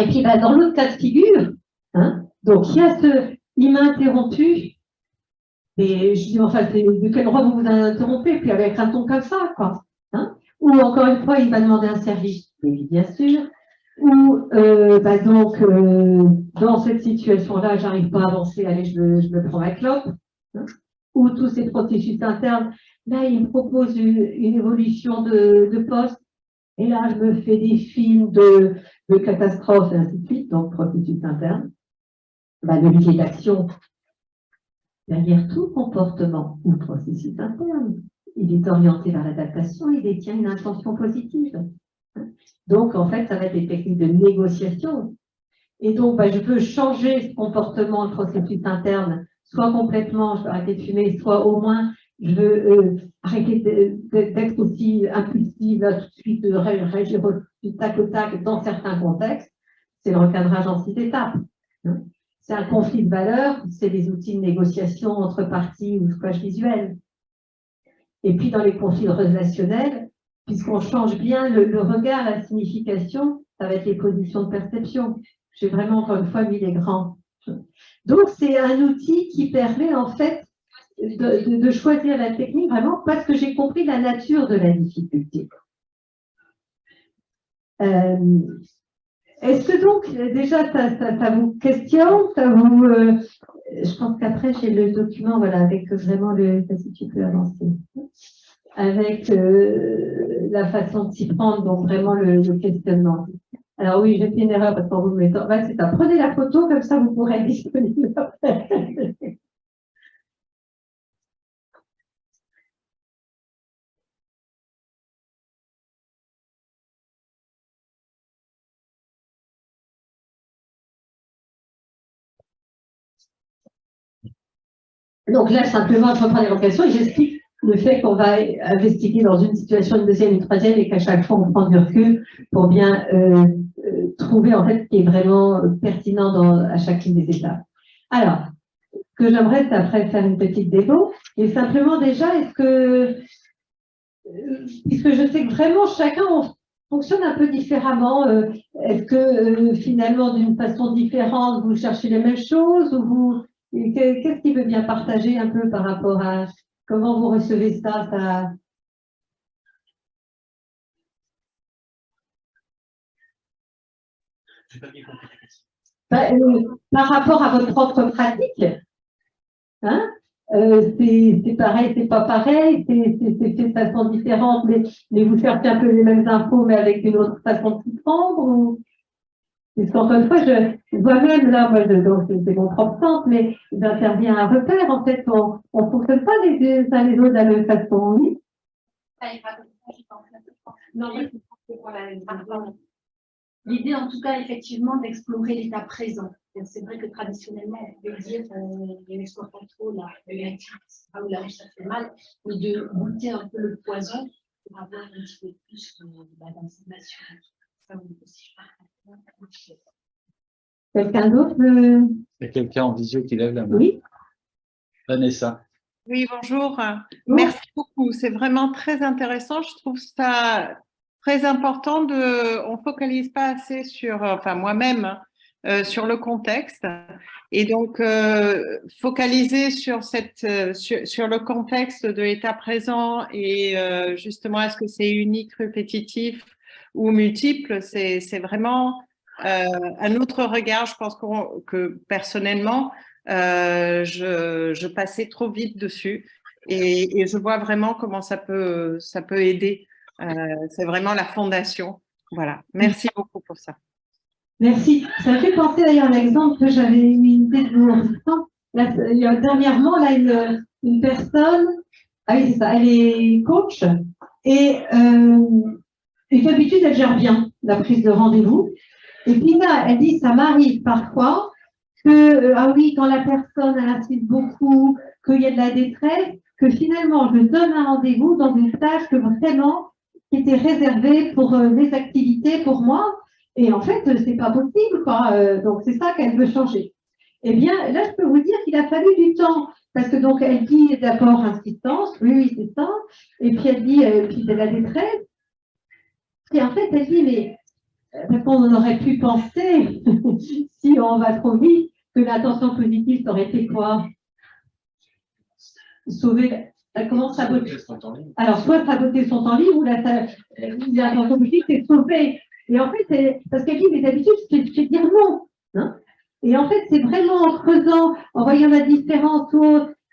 puis, dans l'autre cas de figure, hein, donc, il m'a interrompu, et je dis, enfin, de quel droit vous vous interrompez? Puis avec un ton comme ça, quoi. Hein? Ou encore une fois, il m'a demandé un service, oui, bien sûr. Ou, dans cette situation-là, j'arrive pas à avancer, allez, je me prends ma clope. Hein? Ou tous ces processus internes, là, il me propose une évolution de poste. Et là, je me fais des films de catastrophes et ainsi de suite, donc processus interne, de levier d'action. Derrière tout comportement ou processus interne, il est orienté vers l'adaptation, il détient une intention positive. Donc, en fait, ça va être des techniques de négociation. Et donc, je peux changer ce comportement, le processus interne, soit complètement, je veux arrêter de fumer, soit au moins, je veux arrêter d'être aussi impulsive, là, tout de suite, de réagir du tac au tac dans certains contextes. C'est le recadrage en 6 étapes. C'est un conflit de valeurs, c'est des outils de négociation entre parties ou squash visuel. Et puis, dans les conflits relationnels, puisqu'on change bien le regard, la signification, ça va être les positions de perception. J'ai vraiment, encore une fois, mis les grands. Donc, c'est un outil qui permet, en fait, de choisir la technique vraiment parce que j'ai compris la nature de la difficulté. Est-ce que donc, déjà, ça vous questionne, je pense qu'après, j'ai le document, voilà, avec vraiment si tu peux avancer, avec la façon de s'y prendre, donc vraiment le questionnement. Alors oui, j'ai fait une erreur parce qu'on vous met c'est ça. Prenez la photo, comme ça vous pourrez être disponible après. Donc là, simplement, je reprends l'évocation et j'explique le fait qu'on va investiguer dans une situation, une deuxième, une troisième, et qu'à chaque fois, on prend du recul pour bien trouver, en fait, ce qui est vraiment pertinent à chacune des étapes. Alors, ce que j'aimerais, c'est après faire une petite démo, et simplement déjà, puisque je sais que vraiment, chacun fonctionne un peu différemment, est-ce que finalement, d'une façon différente, vous cherchez les mêmes choses, ou qu'est-ce qui veut bien partager un peu par rapport à comment vous recevez ça Par rapport à votre propre pratique, hein, c'est pareil, c'est pas pareil, c'est fait de façon différente, mais vous cherchez un peu les mêmes infos, mais avec une autre façon de s'y prendre, ou... Parce qu'encore une fois, je vois même là, moi, donc c'est mon propre centre, mais j'interviens à repère. En fait, on ne fonctionne pas les uns les autres de la même façon. Oui. Non, l'idée, en tout cas, effectivement, d'explorer l'état présent. C'est vrai que traditionnellement, on peut dire il n'explore pas trop la réactivité, ou là où ça fait mal, mais de goûter un peu le poison pour avoir un petit peu plus d'informations. Quelqu'un d'autre Il y a quelqu'un en visio qui lève la main. Oui. Vanessa. Oui, bonjour. Merci beaucoup. C'est vraiment très intéressant. Je trouve ça très important on ne focalise pas assez sur, enfin moi-même, sur le contexte. Et donc, focaliser sur le contexte de l'état présent et justement, est-ce que c'est unique, répétitif ou multiple, c'est vraiment un autre regard. Je pense que personnellement, je passais trop vite dessus et je vois vraiment comment ça peut aider. C'est vraiment la fondation. Voilà. Merci beaucoup pour ça. Merci. Ça me fait penser d'ailleurs à l'exemple que j'avais eu une idée de vous. Dernièrement, là, une personne, ah oui, c'est ça, elle est coach et d'habitude, elle gère bien la prise de rendez-vous. Et puis là, elle dit, ça m'arrive parfois que, ah oui, quand la personne, elle insiste beaucoup, qu'il y a de la détresse, que finalement, je donne un rendez-vous dans une tâche que vraiment, qui était réservée pour des activités pour moi. Et en fait, c'est pas possible, quoi. Donc, c'est ça qu'elle veut changer. Eh bien, là, je peux vous dire qu'il a fallu du temps. Parce que donc, elle dit d'abord insistance, oui, c'est ça. Et puis, elle dit, puis de la détresse. Et en fait, elle dit, mais on aurait pu penser, si on va trop vite, que l'attention positive, ça aurait été quoi? Sauver, comment saboter? Alors, soit saboter son temps libre, ou l'attention positive, c'est sauver. Et en fait, c'est parce qu'elle dit, mais d'habitude, je fais dire non. Hein, et en fait, c'est vraiment en creusant, en voyant la différence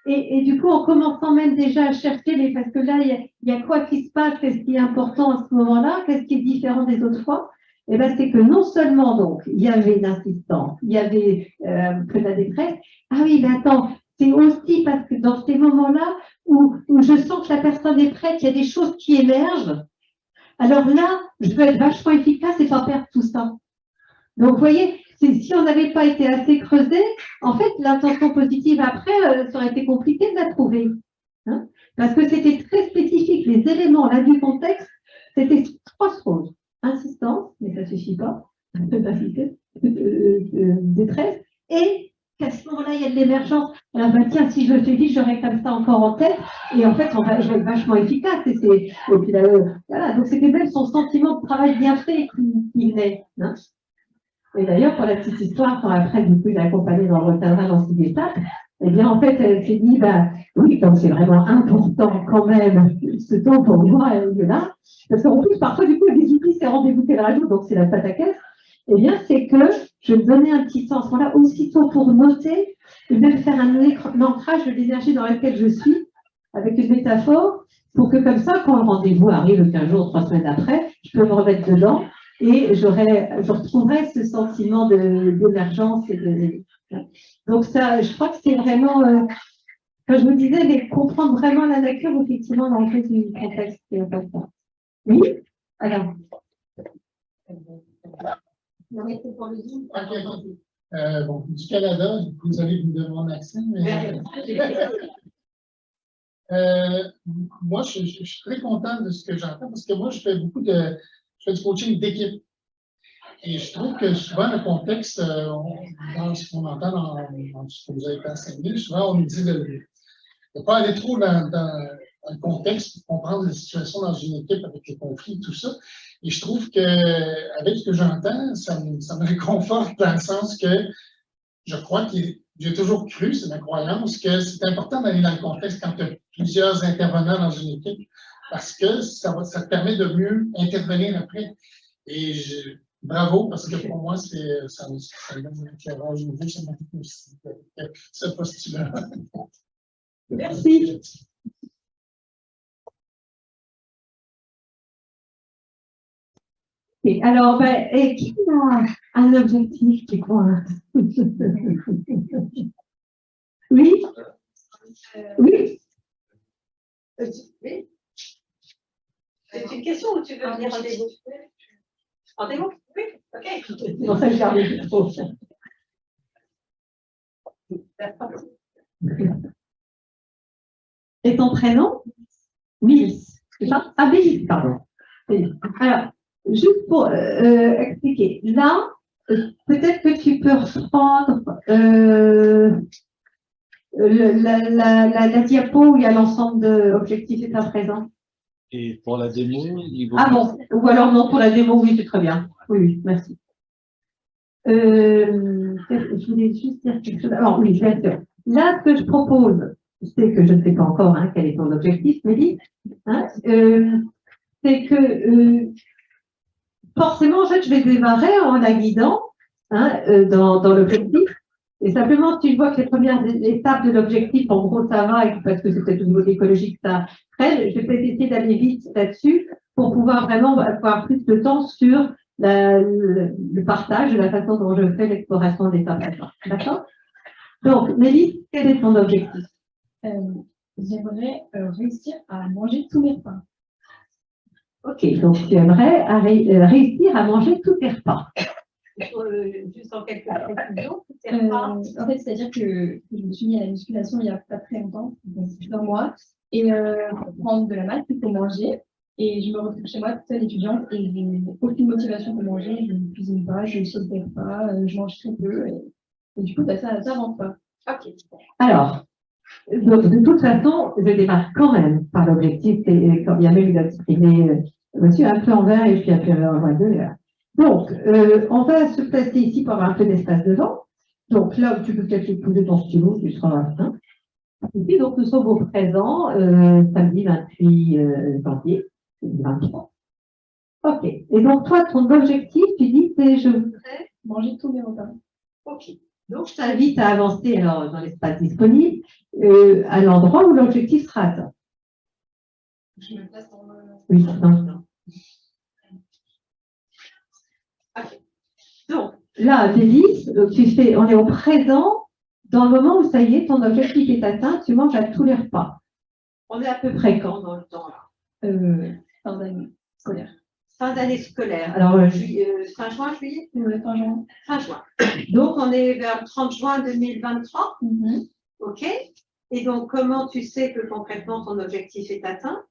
et du coup, en commençant même déjà à chercher, mais parce que là, il y a quoi qui se passe, qu'est-ce qui est important à ce moment-là, qu'est-ce qui est différent des autres fois? Eh ben, c'est que non seulement, donc, il y avait l'insistance, il y avait que la détresse. Ah oui, mais attends, c'est aussi parce que dans ces moments-là où je sens que la personne est prête, il y a des choses qui émergent. Alors là, je veux être vachement efficace et pas perdre tout ça. Donc, vous voyez, si on n'avait pas été assez creusé, en fait, l'intention positive après, ça aurait été compliqué de la trouver. Hein, parce que c'était très spécifique. Les éléments là du contexte, c'était trois choses. Insistance, mais ça ne suffit pas, détresse, et qu'à ce moment-là, il y a de l'émergence. Alors, bah, tiens, si je le fais vite, j'aurai comme ça encore en tête, et en fait, je vais être vachement efficace. Et puis là, voilà, donc c'était même son sentiment de travail bien fait qui venait. Hein. Et d'ailleurs, pour la petite histoire, quand après, du coup, il a accompagné dans le retardage dans ces étapes, eh bien, en fait, elle s'est dit, bah, oui, comme c'est vraiment important quand même, ce temps pour moi, elle est là. Parce qu'en plus, parfois, du coup, les outils, c'est rendez-vous qu'elle rajoute, donc c'est la pâte à caisse. Eh bien, c'est que je vais me donner un petit temps à ce moment-là, aussitôt pour noter, et même faire un ancrage de l'énergie dans laquelle je suis, avec une métaphore, pour que comme ça, quand le rendez-vous arrive 15 jours, 3 semaines après, je peux me remettre dedans et je retrouverai ce sentiment d'émergence et de... Donc ça, je crois que c'est vraiment, quand je vous disais, mais comprendre vraiment la nature, effectivement, dans le du contexte qui est important. Oui. Alors. Bon, du Canada, vous allez vous demander mon accent, mais... moi, je suis très content de ce que j'entends parce que moi, je fais du coaching d'équipe. Et je trouve que souvent, le contexte, dans ce qu'on entend dans ce que vous avez enseigné, souvent, on nous dit de ne pas aller trop dans le contexte pour comprendre la situation dans une équipe avec les conflits, tout ça. Et je trouve qu'avec ce que j'entends, ça me réconforte dans le sens que je crois que j'ai toujours cru, c'est ma croyance, que c'est important d'aller dans le contexte quand il y a plusieurs intervenants dans une équipe parce que ça te permet de mieux intervenir après. Et Bravo, parce que pour moi, ça me donne un éclairage nouveau sur ma aussi, ce postulat. Merci. Et alors, qui a un objectif qui pointe? Oui? Oui? Oui. C'est une question ou tu veux venir en démo? En démo? Oui, ok. Non, ça, je garde le micro. Et ton prénom? Mills. C'est ça? Ah, Mills, pardon. Alors, juste pour expliquer, là, peut-être que tu peux reprendre la diapo où il y a l'ensemble d'objectifs et à présent. Et pour la démo, il vaut Ah bon, ou alors non, pour la démo, oui, c'est très bien. Oui, oui, merci. Je voulais juste dire quelque chose. Alors oui, bien sûr. Là, ce que je propose, c'est que je ne sais pas encore quel est ton objectif, Mélie, c'est que forcément, en fait, je vais démarrer en la guidant dans l'objectif. Et simplement, si je vois que les premières étapes de l'objectif, en gros, ça va, et parce que c'est peut-être au niveau écologique, ça traîne, je vais peut-être essayer d'aller vite là-dessus pour pouvoir vraiment avoir plus de temps sur le partage de la façon dont je fais l'exploration d'étape à étape. D'accord? Donc, Mélie, quel est ton objectif? J'aimerais réussir à manger tous mes repas. Ok, donc tu aimerais réussir à manger tous tes repas. Juste en quelques précisions. En fait, c'est-à-dire que je me suis mis à la musculation il n'y a pas très longtemps, donc c'est plusieurs mois, et pour prendre de la masse, il faut manger. Et je me retrouve chez moi toute seule étudiante et je n'ai aucune motivation pour manger, je ne cuisine pas, je ne saute pas, je mange très peu, et du coup, ça avance pas. Ok. Alors, de toute façon, je démarre quand même par l'objectif, et quand bien même il a exprimé monsieur un peu en vert et puis un peu en deux. Donc, on va se placer ici pour avoir un peu d'espace devant. Donc là, tu peux peut-être poser ton stylo, tu seras là. Et puis, donc, nous sommes au présent, samedi 28 janvier 2023. Ok. Et donc, toi, ton objectif, tu dis, c'est je voudrais manger tous mes repas. Ok. Donc, je t'invite à avancer alors, dans l'espace disponible à l'endroit où l'objectif sera atteint. Je me place dans le... Oui, non. Ok. Donc, là, Délice, on est au présent, dans le moment où ça y est, ton objectif est atteint, tu manges à tous les repas. On est à peu près quand dans le temps là? Fin d'année scolaire. Fin d'année scolaire. Alors, fin juin, juillet? Fin juin. Fin juin. Donc, on est vers le 30 juin 2023. OK. Et donc, comment tu sais que concrètement ton objectif est atteint?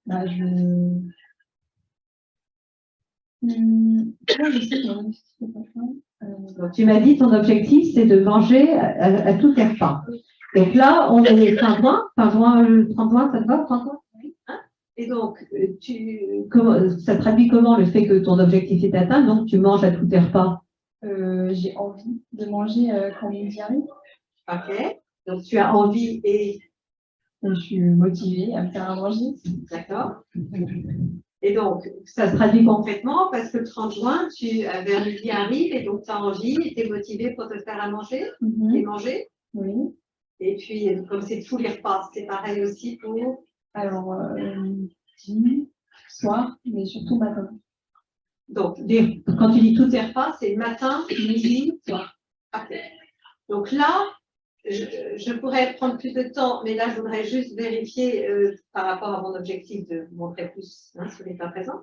Bah, donc, tu m'as dit ton objectif, c'est de manger à tous tes repas. Donc là, on est fin juin, 30 juin, ça te va, 30 juin? Et donc, ça traduit comment le fait que ton objectif est atteint, donc tu manges à tous tes repas? J'ai envie de manger quand midi arrive. Ok. Donc tu as envie et je suis motivée à me faire à manger. D'accord. Et donc, ça se traduit concrètement parce que le 30 juin, vers midi arrive et donc tu as envie et tu es motivée pour te faire à manger et manger. Oui. Et puis, comme c'est tous les repas, c'est pareil aussi pour nous. Alors, midi, soir, mais surtout matin. Donc, quand tu dis tous tes repas, c'est matin, midi, soir. Okay. Donc là, je pourrais prendre plus de temps, mais là, je voudrais juste vérifier par rapport à mon objectif de vous montrer plus ce n'est pas présent.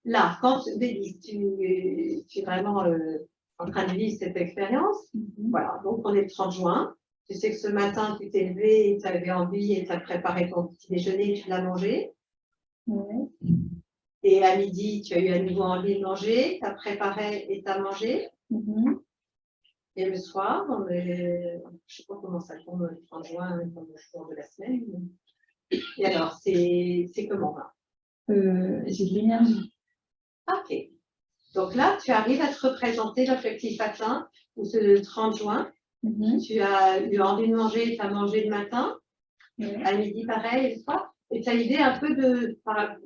Là, quand tu es vraiment en train de vivre cette expérience, voilà, donc on est le 30 juin. Tu sais que ce matin, tu t'es levé, tu avais envie et tu as préparé ton petit déjeuner et tu l'as mangé. Oui. Et à midi, tu as eu à nouveau envie de manger, tu as préparé et tu as mangé. Et le soir, je ne sais pas comment ça tombe le 30 juin, comme le jour de la semaine. Et alors, c'est comment là? J'ai de l'énergie. Ok. Donc là, tu arrives à te représenter l'objectif atteint, ou c'est le 30 juin. Tu as eu envie de manger, tu as mangé le matin. À midi, pareil, et le soir. Et tu as l'idée un peu de.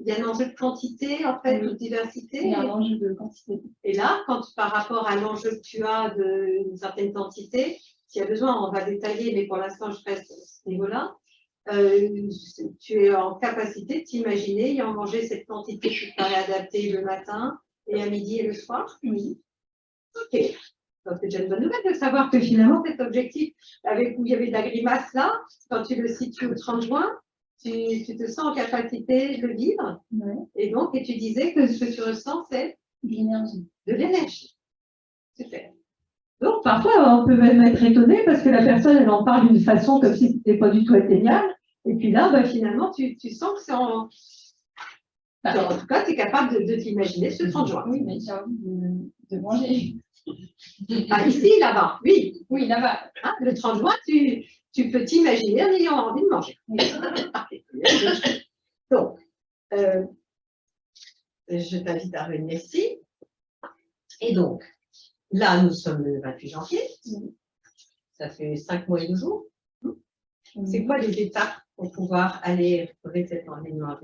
Il y a un enjeu de quantité, en fait, ou de diversité. Il y a un enjeu de quantité. Et là, quand par rapport à l'enjeu que tu as d'une certaine quantité, s'il y a besoin, on va détailler, mais pour l'instant, je reste à ce niveau-là. Tu es en capacité de t'imaginer ayant mangé cette quantité qui te paraît adaptée le matin et à midi et le soir? Oui. Ok. Donc, c'est déjà une bonne nouvelle de savoir que finalement, cet objectif, où il y avait de la grimace là, quand tu le situes au 30 juin, tu te sens en capacité de le vivre. Ouais. Et donc, et tu disais que ce que tu ressens, c'est De l'énergie. de l'énergie. Super. Donc, parfois, on peut même être étonné parce que la personne, elle en parle d'une façon comme si c'était pas du tout atteignable. Et puis là, bah, finalement, tu sens que c'est en tout cas, tu es capable de t'imaginer ce 30 juin. Oui, mais j'ai envie de manger. Ah, ici, là-bas, oui. Oui, là-bas. Hein, le 30 juin, tu peux t'imaginer en ayant envie de manger. Donc, je t'invite à revenir ici. Et donc, là, nous sommes le 28 janvier. Ça fait 5 mois et 2 jours. C'est quoi les étapes pour pouvoir aller retrouver cet environnement?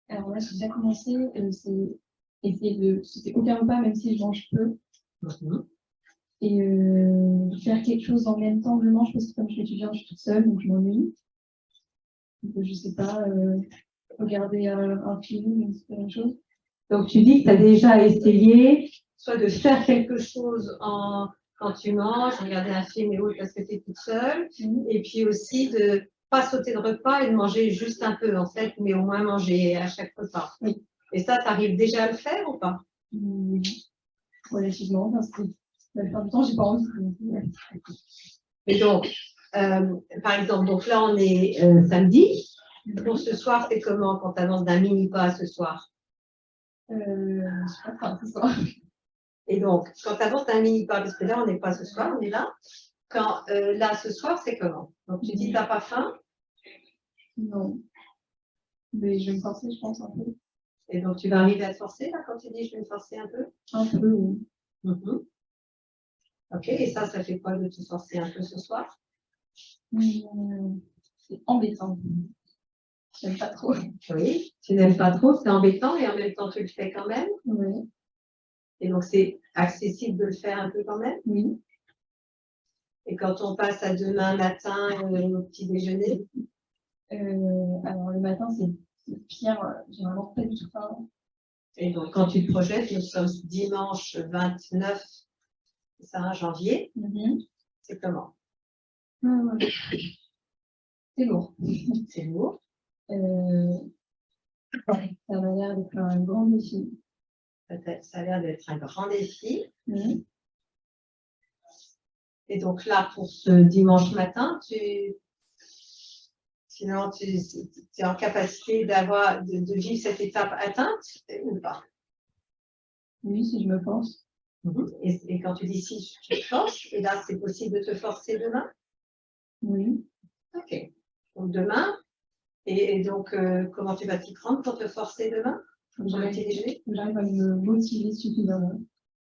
Alors là, j'ai déjà commencé, c'est essayer de sauter aucun repas, même si je mange peu. Et faire quelque chose en même temps que je mange, parce que comme je suis étudiante, je suis toute seule, donc je m'ennuie. Donc, je ne sais pas, regarder un film, c'est la même chose. Donc, tu dis que tu as déjà essayé soit de faire quelque chose quand tu manges, regarder un film et autres parce que tu es toute seule, et puis aussi de pas sauter de repas et de manger juste un peu, en fait, mais au moins manger à chaque repas. Oui. Et ça, tu arrives déjà à le faire ou pas? Oui, relativement, parce que la plupart du temps, j'ai pas envie. Et donc, par exemple, donc là, on est samedi. Pour ce soir, c'est comment quand tu avances d'un mini pas ce soir? Je sais pas, ce soir. Et donc, quand tu avances d'un mini pas, parce que là, on n'est pas ce soir, on est là. Quand là, ce soir, c'est comment? Donc, tu dis, tu n'as pas faim? Non. Mais je vais me forcer, je pense, un peu. Et donc, tu vas arriver à te forcer, là, quand tu dis, je vais me forcer un peu? Un peu, oui. Ok, et ça fait quoi de te forcer un peu ce soir? C'est embêtant. J'aime pas trop. Oui, tu n'aimes pas trop, c'est embêtant, et en même temps, tu le fais quand même? Oui. Et donc, c'est accessible de le faire un peu quand même? Oui. Et quand on passe à demain matin au petit déjeuner? Alors, le matin, c'est pire. J'ai vraiment pas du tout faim. Et donc, quand tu te projettes, nous sommes dimanche 29 janvier. C'est comment? C'est lourd. C'est lourd. Ça m'a l'air d'être un grand défi. Ça a l'air d'être un grand défi. Oui. Et donc là, pour ce dimanche matin, tu es en capacité de vivre cette étape atteinte ou pas? Oui, si je me force. Et quand tu dis si tu te forces, et là, c'est possible de te forcer demain? Oui. Ok. Donc demain, et donc comment tu vas t'y prendre pour te forcer demain? J'arrive à me motiver suffisamment.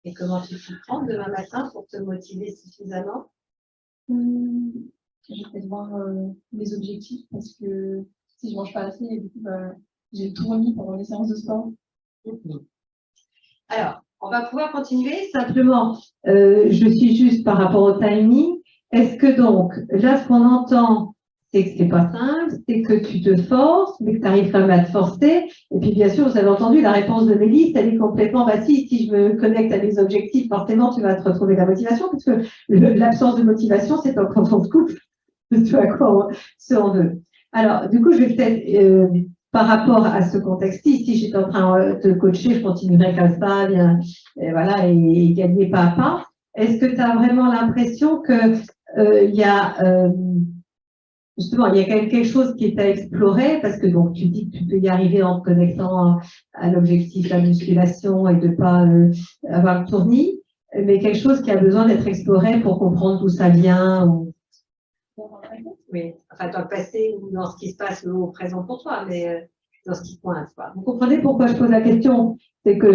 Et comment tu t'y prends demain matin pour te motiver suffisamment? Je vais peut-être voir mes objectifs parce que si je ne mange pas assez, du coup, j'ai tout remis pendant les séances de sport. Alors, on va pouvoir continuer. Simplement, je suis juste par rapport au timing. Est-ce que donc, là, ce qu'on entend, c'est que c'est pas simple, c'est que tu te forces, mais que tu arrives quand même à te forcer. Et puis, bien sûr, vous avez entendu la réponse de Mélisse, elle est complètement, si je me connecte à mes objectifs, forcément, tu vas te retrouver la motivation, parce que l'absence de motivation, c'est quand on se coupe de ce à quoi on veut. Alors, du coup, je vais peut-être, par rapport à ce contexte-ci, si j'étais en train de te coacher, je continuerai comme ça, bien, voilà, et gagner pas à pas. Est-ce que tu as vraiment l'impression que il y a justement, il y a quand même quelque chose qui est à explorer, parce que donc tu dis que tu peux y arriver en te connectant à l'objectif, la musculation, et de ne pas avoir le tournis, mais quelque chose qui a besoin d'être exploré pour comprendre d'où ça vient. Oui, enfin dans le passé ou dans ce qui se passe au présent pour toi, mais dans ce qui coince. Vous comprenez pourquoi je pose la question? C'est que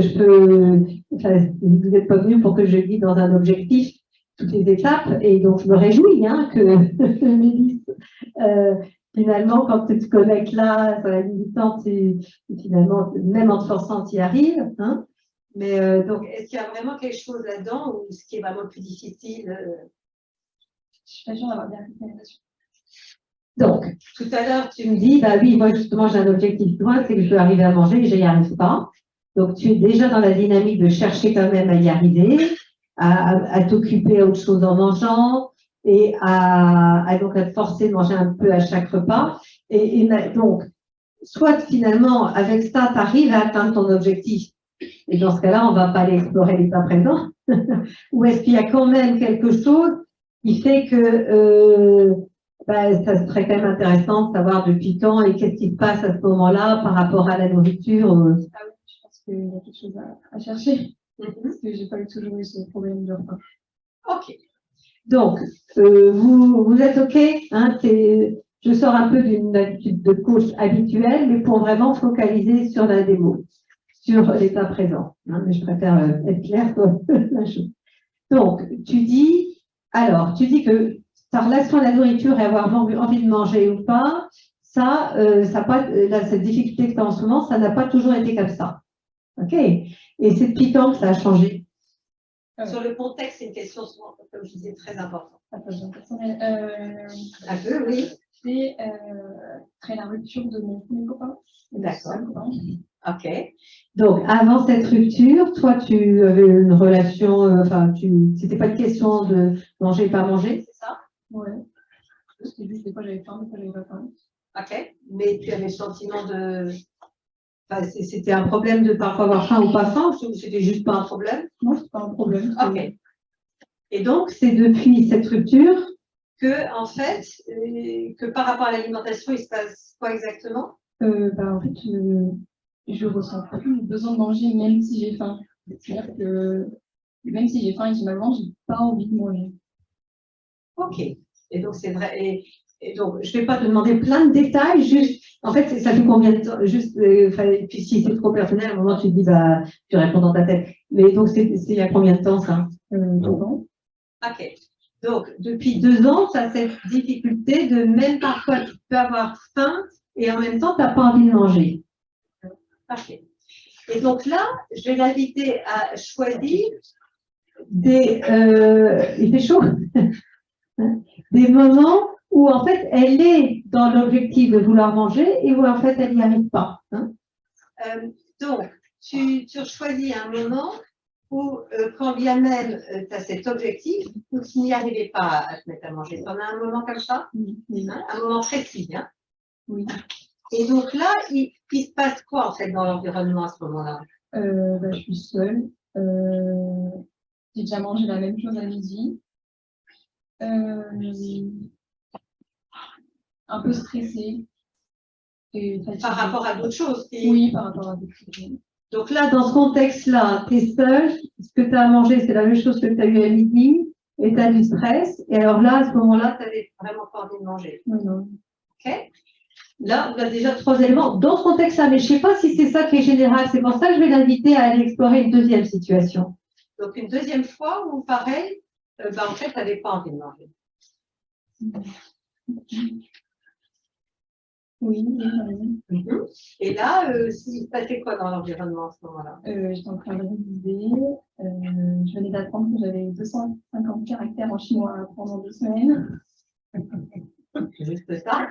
vous n'êtes pas venu pour que je guide dans un objectif toutes les étapes, et donc je me réjouis que Mélisse finalement, quand tu te connectes là, sur la ligne du temps, finalement, même en te forçant, tu y arrives. Hein. Mais donc, est-ce qu'il y a vraiment quelque chose là-dedans ou ce qui est vraiment plus difficile Je suis pas sûre d'avoir bien compris la question. Donc, tout à l'heure, tu me dis, bah oui, moi justement, j'ai un objectif loin, c'est que je veux arriver à manger et je n'y arrive pas. Donc, tu es déjà dans la dynamique de chercher quand même à y arriver, à t'occuper à autre chose en mangeant et donc à te forcer de manger un peu à chaque repas. Et donc, soit finalement, avec ça, tu arrives à atteindre ton objectif. Et dans ce cas-là, on ne va pas aller explorer l'état présent. Ou est-ce qu'il y a quand même quelque chose qui fait que ça serait quand même intéressant de savoir depuis quand et qu'est-ce qui se passe à ce moment-là par rapport à la nourriture Ah oui, je pense qu'il y a quelque chose à chercher. Parce que j'ai pas toujours eu ce problème de repas. Ok. Donc, vous êtes OK hein, je sors un peu d'une attitude de coach habituelle, mais pour vraiment focaliser sur la démo, sur l'état présent. Hein, mais je préfère être claire sur la chose. Donc, tu dis que ta relation à la nourriture et avoir envie de manger ou pas, cette difficulté que tu as en ce moment, ça n'a pas toujours été comme ça. OK. Et c'est depuis quand que ça a changé? Sur le contexte, c'est une question, souvent, comme je disais, très importante. Un peu, oui. C'est après la rupture de mon premier copain. D'accord. OK. Donc, avant cette rupture, toi, tu avais une relation, c'était pas une question de manger, pas manger, c'est ça? Ouais. C'était juste des fois j'avais faim, des fois j'avais pas faim. OK. Mais tu avais le sentiment de. C'était un problème de parfois avoir faim ou pas faim, ou c'était juste pas un problème? Non, c'est pas un problème. OK. Et donc, c'est depuis cette rupture que, en fait, que par rapport à l'alimentation, il se passe quoi exactement? En fait, je ressens plus le besoin de manger même si j'ai faim. C'est-à-dire que même si j'ai faim et que j'ai mal, j'ai pas envie de manger. Ok. Et donc, c'est vrai. Et donc, je ne vais pas te demander plein de détails, juste, en fait, ça fait combien de temps, juste, puis si c'est trop personnel, à un moment, tu te dis, bah, tu réponds dans ta tête. Mais donc, c'est il y a combien de temps, ça? 2 ans. Ok. Donc, depuis 2 ans, tu as cette difficulté de même parfois, tu peux avoir faim et en même temps, tu n'as pas envie de manger. Ok. Et donc là, je vais l'inviter à choisir il fait chaud, des moments où en fait elle est dans l'objectif de vouloir manger et où en fait elle n'y arrive pas. Hein. Donc, tu choisis un moment où, quand bien même tu as cet objectif, où tu n'y arrivais pas à te mettre à manger. Tu en as un moment comme ça? Hein, un moment précis. Hein. Oui. Et donc là, il se passe quoi en fait dans l'environnement à ce moment-là? Je suis seule. J'ai déjà mangé la même chose à midi. Un peu stressée. Et par rapport à d'autres choses? Oui, par rapport à d'autres choses. Donc là, dans ce contexte-là, tu es seule, ce que tu as à manger, c'est la même chose que tu as eu à midi, et tu as du stress. Et alors là, à ce moment-là, tu n'avais vraiment pas envie de manger. Non. OK. Là, on a déjà 3 éléments dans ce contexte-là, mais je ne sais pas si c'est ça qui est général. C'est pour ça que je vais l'inviter à aller explorer une deuxième situation. Donc, une deuxième fois où, pareil, en fait, tu n'avais pas envie de manger. Oui. Et là, il se passait quoi dans l'environnement à ce moment-là? J'étais en train de réviser. Je venais d'apprendre que j'avais 250 caractères en chinois à apprendre en 2 semaines. Juste ça.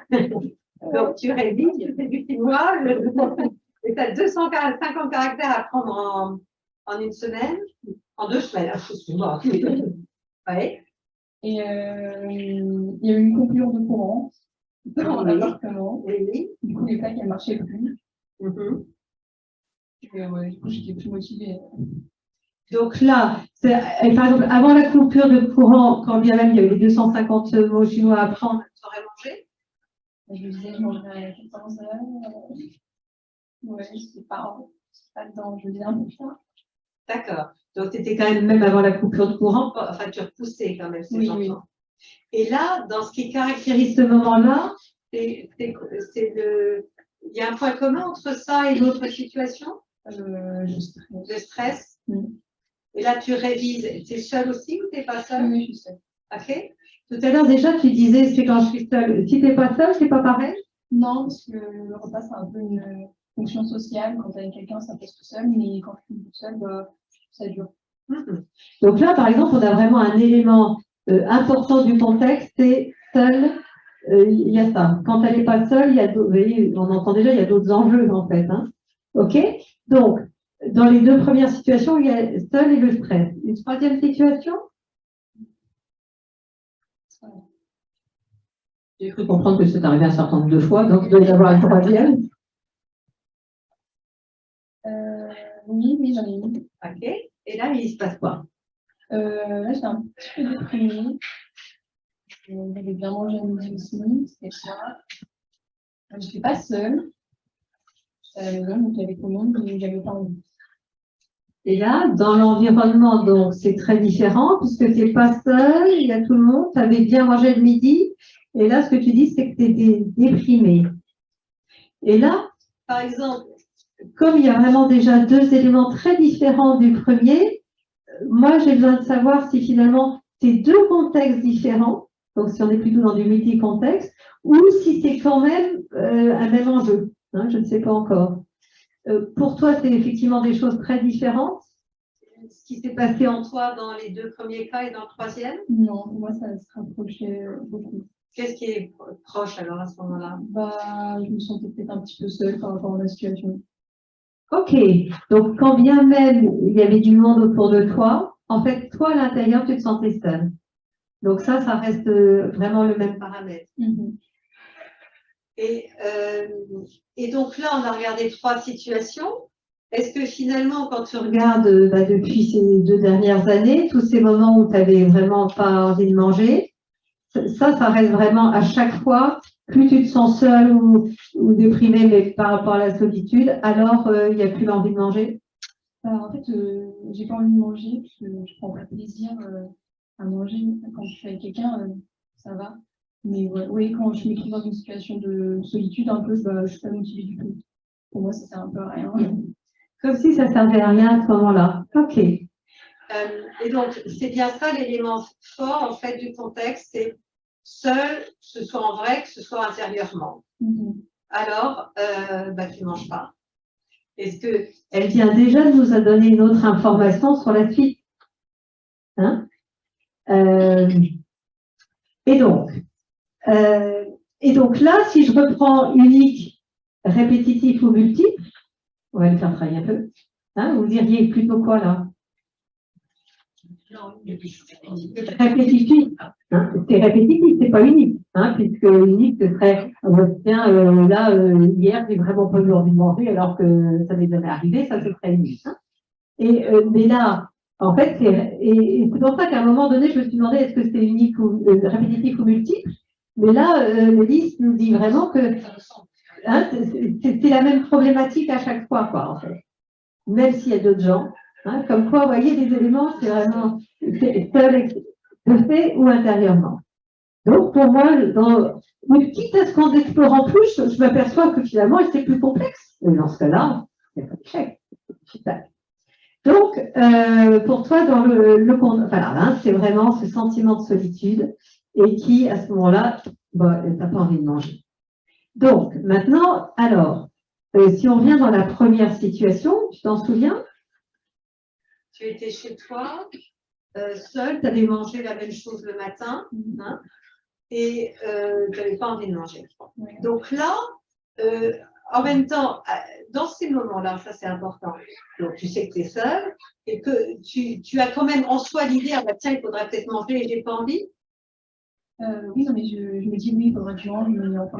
Donc, tu révises, tu fais du chinois, et tu as 250 caractères à apprendre en 1 semaine, en 2 semaines, excuse-moi. Ouais. Et il y a eu une coupure de courant dans l'appartement. Oui. Du coup, les plaques, elles ne marchaient plus. Et du coup, j'étais plus motivée. Donc là, par exemple, avant la coupure de courant, quand bien même il y avait les 250 mots chinois à apprendre, tu aurais mangé? Je me disais, je mangerais à 14 heures. Ouais, c'est pas dedans, je me disais un peu plus tard. D'accord. Donc, tu étais quand même avant la coupure de courant, enfin, tu repoussais quand même ces enfants. Oui. Et là, dans ce qui caractérise ce moment-là, il y a un point commun entre ça et l'autre situation? Le stress. Et là, tu révises. Tu es seule aussi ou tu n'es pas seule? Oui, je suis seule. OK. Tout à l'heure, déjà, tu disais, c'est quand je suis seule. Si tu n'es pas seule, c'est pas pareil? Non, parce que le repas, c'est un peu une fonction sociale. Quand tu es avec quelqu'un, ça passe tout seul, mais quand je suis toute seule, bah, ça dure. Donc là, par exemple, on a vraiment un élément important du contexte, c'est seul, il y a ça. Quand elle n'est pas seule, il y a vous voyez, on entend déjà, il y a d'autres enjeux en fait. Hein. OK? Donc, dans les deux premières situations, il y a seul et le stress. Une troisième situation? J'ai cru comprendre que c'est arrivé un certain nombre de fois, donc il doit y avoir une troisième. Oui, j'en ai une. OK. Et là, il se passe quoi? Là, j'étais un petit peu déprimée. J'avais bien mangé à midi aussi, c'était ça. Je n'étais pas seule. J'étais à la maison, donc il y avait tout le monde, mais j'avais pas envie. Et là, dans l'environnement, donc c'est très différent, puisque tu n'es pas seul, il y a tout le monde, tu avais bien mangé le midi, et là, ce que tu dis, c'est que tu es déprimé. Et là, par exemple, comme il y a vraiment déjà deux éléments très différents du premier, moi, j'ai besoin de savoir si finalement, c'est deux contextes différents, donc si on est plutôt dans du multi-contexte, ou si c'est quand même un même enjeu. Hein, je ne sais pas encore. Pour toi, c'est effectivement des choses très différentes, ce qui s'est passé en toi dans les deux premiers cas et dans le troisième? Non, moi, ça se rapprochait beaucoup. Qu'est-ce qui est proche alors à ce moment-là? Bah, je me sentais peut-être un petit peu seule par rapport à la situation. Ok, donc quand bien même il y avait du monde autour de toi, en fait, toi à l'intérieur, tu te sentais seule. Donc ça reste vraiment le même paramètre. Et donc là, on a regardé trois situations. Est-ce que finalement, quand tu regardes depuis ces 2 dernières années, tous ces moments où tu n'avais vraiment pas envie de manger, ça reste vraiment à chaque fois, plus tu te sens seule ou déprimée, mais par rapport à la solitude, alors il n'y a plus l'envie de manger? En fait, j'ai pas envie de manger, parce que je prends pas plaisir à manger. Quand je suis avec quelqu'un, ça va. Mais ouais, quand je me trouve dans une situation de solitude, un peu, bah, je suis pas motivée du tout. Pour moi, ça sert un peu à rien. Comme si ça servait à rien à ce moment-là. Ok. Et donc, c'est bien ça l'élément fort en fait du contexte, c'est seul, que ce soit en vrai, que ce soit intérieurement. Alors, tu ne manges pas. Est-ce que elle vient déjà de nous donner une autre information sur la suite? Hein? Et donc là, si je reprends unique, répétitif ou multiple, on va le faire travailler un peu. Hein, vous diriez plutôt quoi là? Répétitif. Hein, c'est répétitif, c'est pas unique. Hein, puisque unique, ce serait, hier, j'ai vraiment pas eu envie de manger alors que ça m'est jamais arrivé, ça se serait unique. Hein. Mais là, en fait, c'est pour ça qu'à un moment donné, je me suis demandé est-ce que c'est unique ou répétitif ou multiple. Mais là, le liste nous dit vraiment que hein, c'est la même problématique à chaque fois, quoi, en fait. Même s'il y a d'autres gens. Hein, comme quoi, vous voyez, les éléments, c'est vraiment seul de fait ou intérieurement. Donc, pour moi, quitte à ce qu'en explorant plus, je m'aperçois que finalement, c'est plus complexe. Et dans ce cas-là, il n'y a pas d'échec. Donc, pour toi, dans c'est vraiment ce sentiment de solitude et qui, à ce moment-là, t'as pas envie de manger. Donc, maintenant, alors, si on revient dans la première situation, tu t'en souviens? Tu étais chez toi, seule, tu avais mangé la même chose le matin, hein, et tu n'avais pas envie de manger. Donc là, en même temps, dans ces moments-là, ça c'est important, donc tu sais que tu es seule, et que tu as quand même en soi l'idée, ah bah tiens, il faudrait peut-être manger et j'ai pas envie. Oui, non, mais je me dis oui, il faudrait que je mange, mais enfin,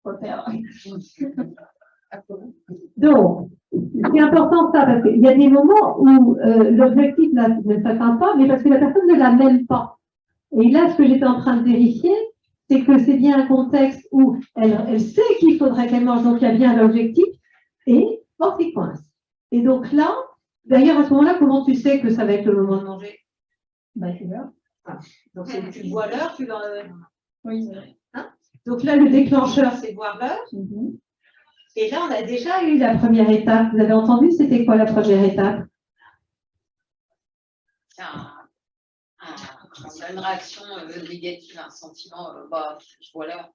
quoi faire? Donc, c'est important ça, parce qu'il y a des moments où l'objectif ne s'atteint pas, mais parce que la personne ne la mêle pas. Et là, ce que j'étais en train de vérifier, c'est que c'est bien un contexte où elle sait qu'il faudrait qu'elle mange, donc il y a bien l'objectif, et hors qui coince. Et donc là, d'ailleurs, à ce moment-là, comment tu sais que ça va être le moment de manger? Bah, c'est l'heure. Ah. Donc, tu vois l'heure, tu vas... Oui, c'est vrai. Hein? Donc là, le déclencheur, c'est voir l'heure. Et là, on a déjà eu la première étape. Vous avez entendu, c'était quoi la première étape? une réaction négative, un sentiment, bah, voilà.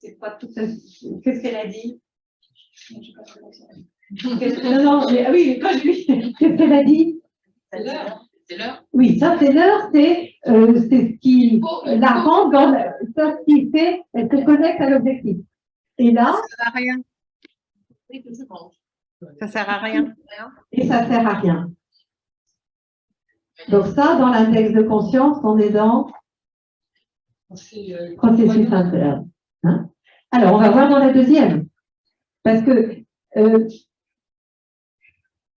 C'est pas tout à fait. Qu'est-ce qu'elle a dit? Non, mais, ah oui, quand je lui. Qu'est-ce qu'elle a dit? C'est l'heure. C'est l'heure. Oui, ça c'est l'heure, c'est ce qui la rend dans ça, ce qui fait, elle se connecte à l'objectif. Et là. Ça sert à rien. Ça sert à rien. Et ça sert à rien. Donc ça, dans l'index de conscience, on est dans processus interne. Hein? Alors, on va voir dans la deuxième. Parce que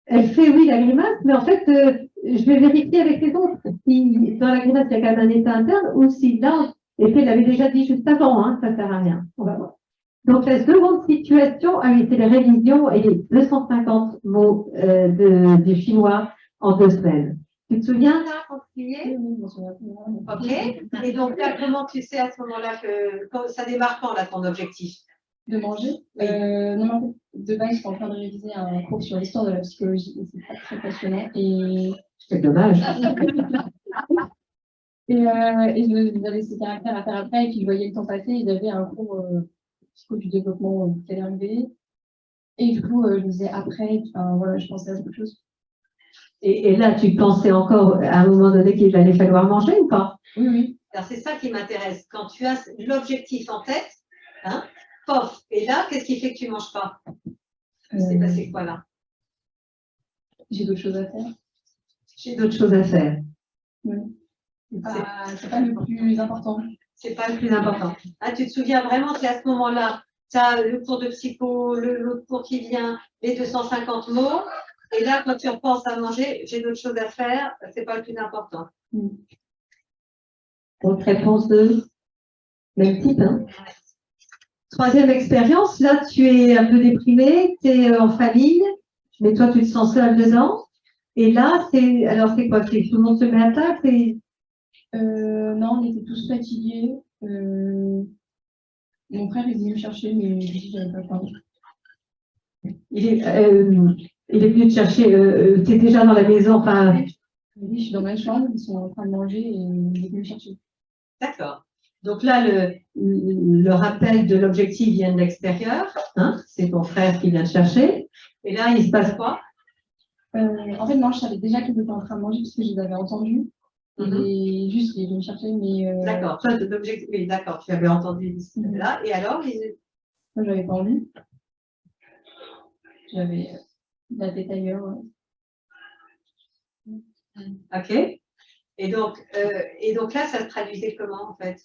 elle fait, oui, la grimace, mais en fait, je vais vérifier avec les autres si dans la grimace, il y a quand même un état interne ou si là, et puis elle avait déjà dit juste avant, hein, ça ne sert à rien. On va voir. Donc, la seconde situation, c'est les révisions et les 250 mots du chinois en 2 semaines. Tu te souviens là, quand tu y es? Ok. Et donc là, comment tu sais à ce moment-là que ça démarre quand, là, ton objectif? De manger. Non, mais en fait, de base, je suis en train de réviser un cours sur l'histoire de la psychologie et c'est pas très passionnant. Et c'est dommage. et j'avais ces caractères à faire après, et puis je voyais le temps passer, et j'avais un cours psycho du développement qui allait arriver. Et du coup, je me disais après, enfin, voilà, je pensais à beaucoup de choses. Et là, tu pensais encore à un moment donné qu'il allait falloir manger ou pas? Oui, oui. Alors, c'est ça qui m'intéresse. Quand tu as l'objectif en tête, hein, pof, et là, qu'est-ce qui fait que tu ne manges pas? Il s'est passé quoi là? J'ai d'autres choses à faire. J'ai d'autres choses à faire. Oui. C'est pas le plus important. C'est pas le plus important. Ah, tu te souviens vraiment qu'à ce moment-là, tu as le cours de psycho, l'autre cours qui vient, les 250 mots. Et là, quand tu repenses à manger, j'ai d'autres choses à faire, c'est pas le plus important. Donc, réponse de même type. Hein. Troisième expérience, là, tu es un peu déprimé, tu es en famille, mais toi, tu te sens seul dedans. Et là, alors c'est quoi? Tout le monde se met à table? Non, on était tous fatigués. Mon frère est venu me chercher, mais je dis j'avais pas le temps. Il est venu te chercher, tu es déjà dans la maison, enfin. Oui, je suis dans ma chambre, ils sont en train de manger et il est venu me chercher. D'accord. Donc là, le rappel de l'objectif vient de l'extérieur, hein, c'est ton frère qui vient te chercher. Et là, il se passe quoi? En fait, moi, je savais déjà qu'ils étaient en train de manger parce que je les avais entendus. Et juste, il est venu me chercher, mais. D'accord, toi, l'objectif, oui, d'accord, tu avais entendu là. Et alors, moi, je n'avais pas envie. J'avais la tête ailleurs. Ok. Et donc là, ça se traduisait comment, en fait?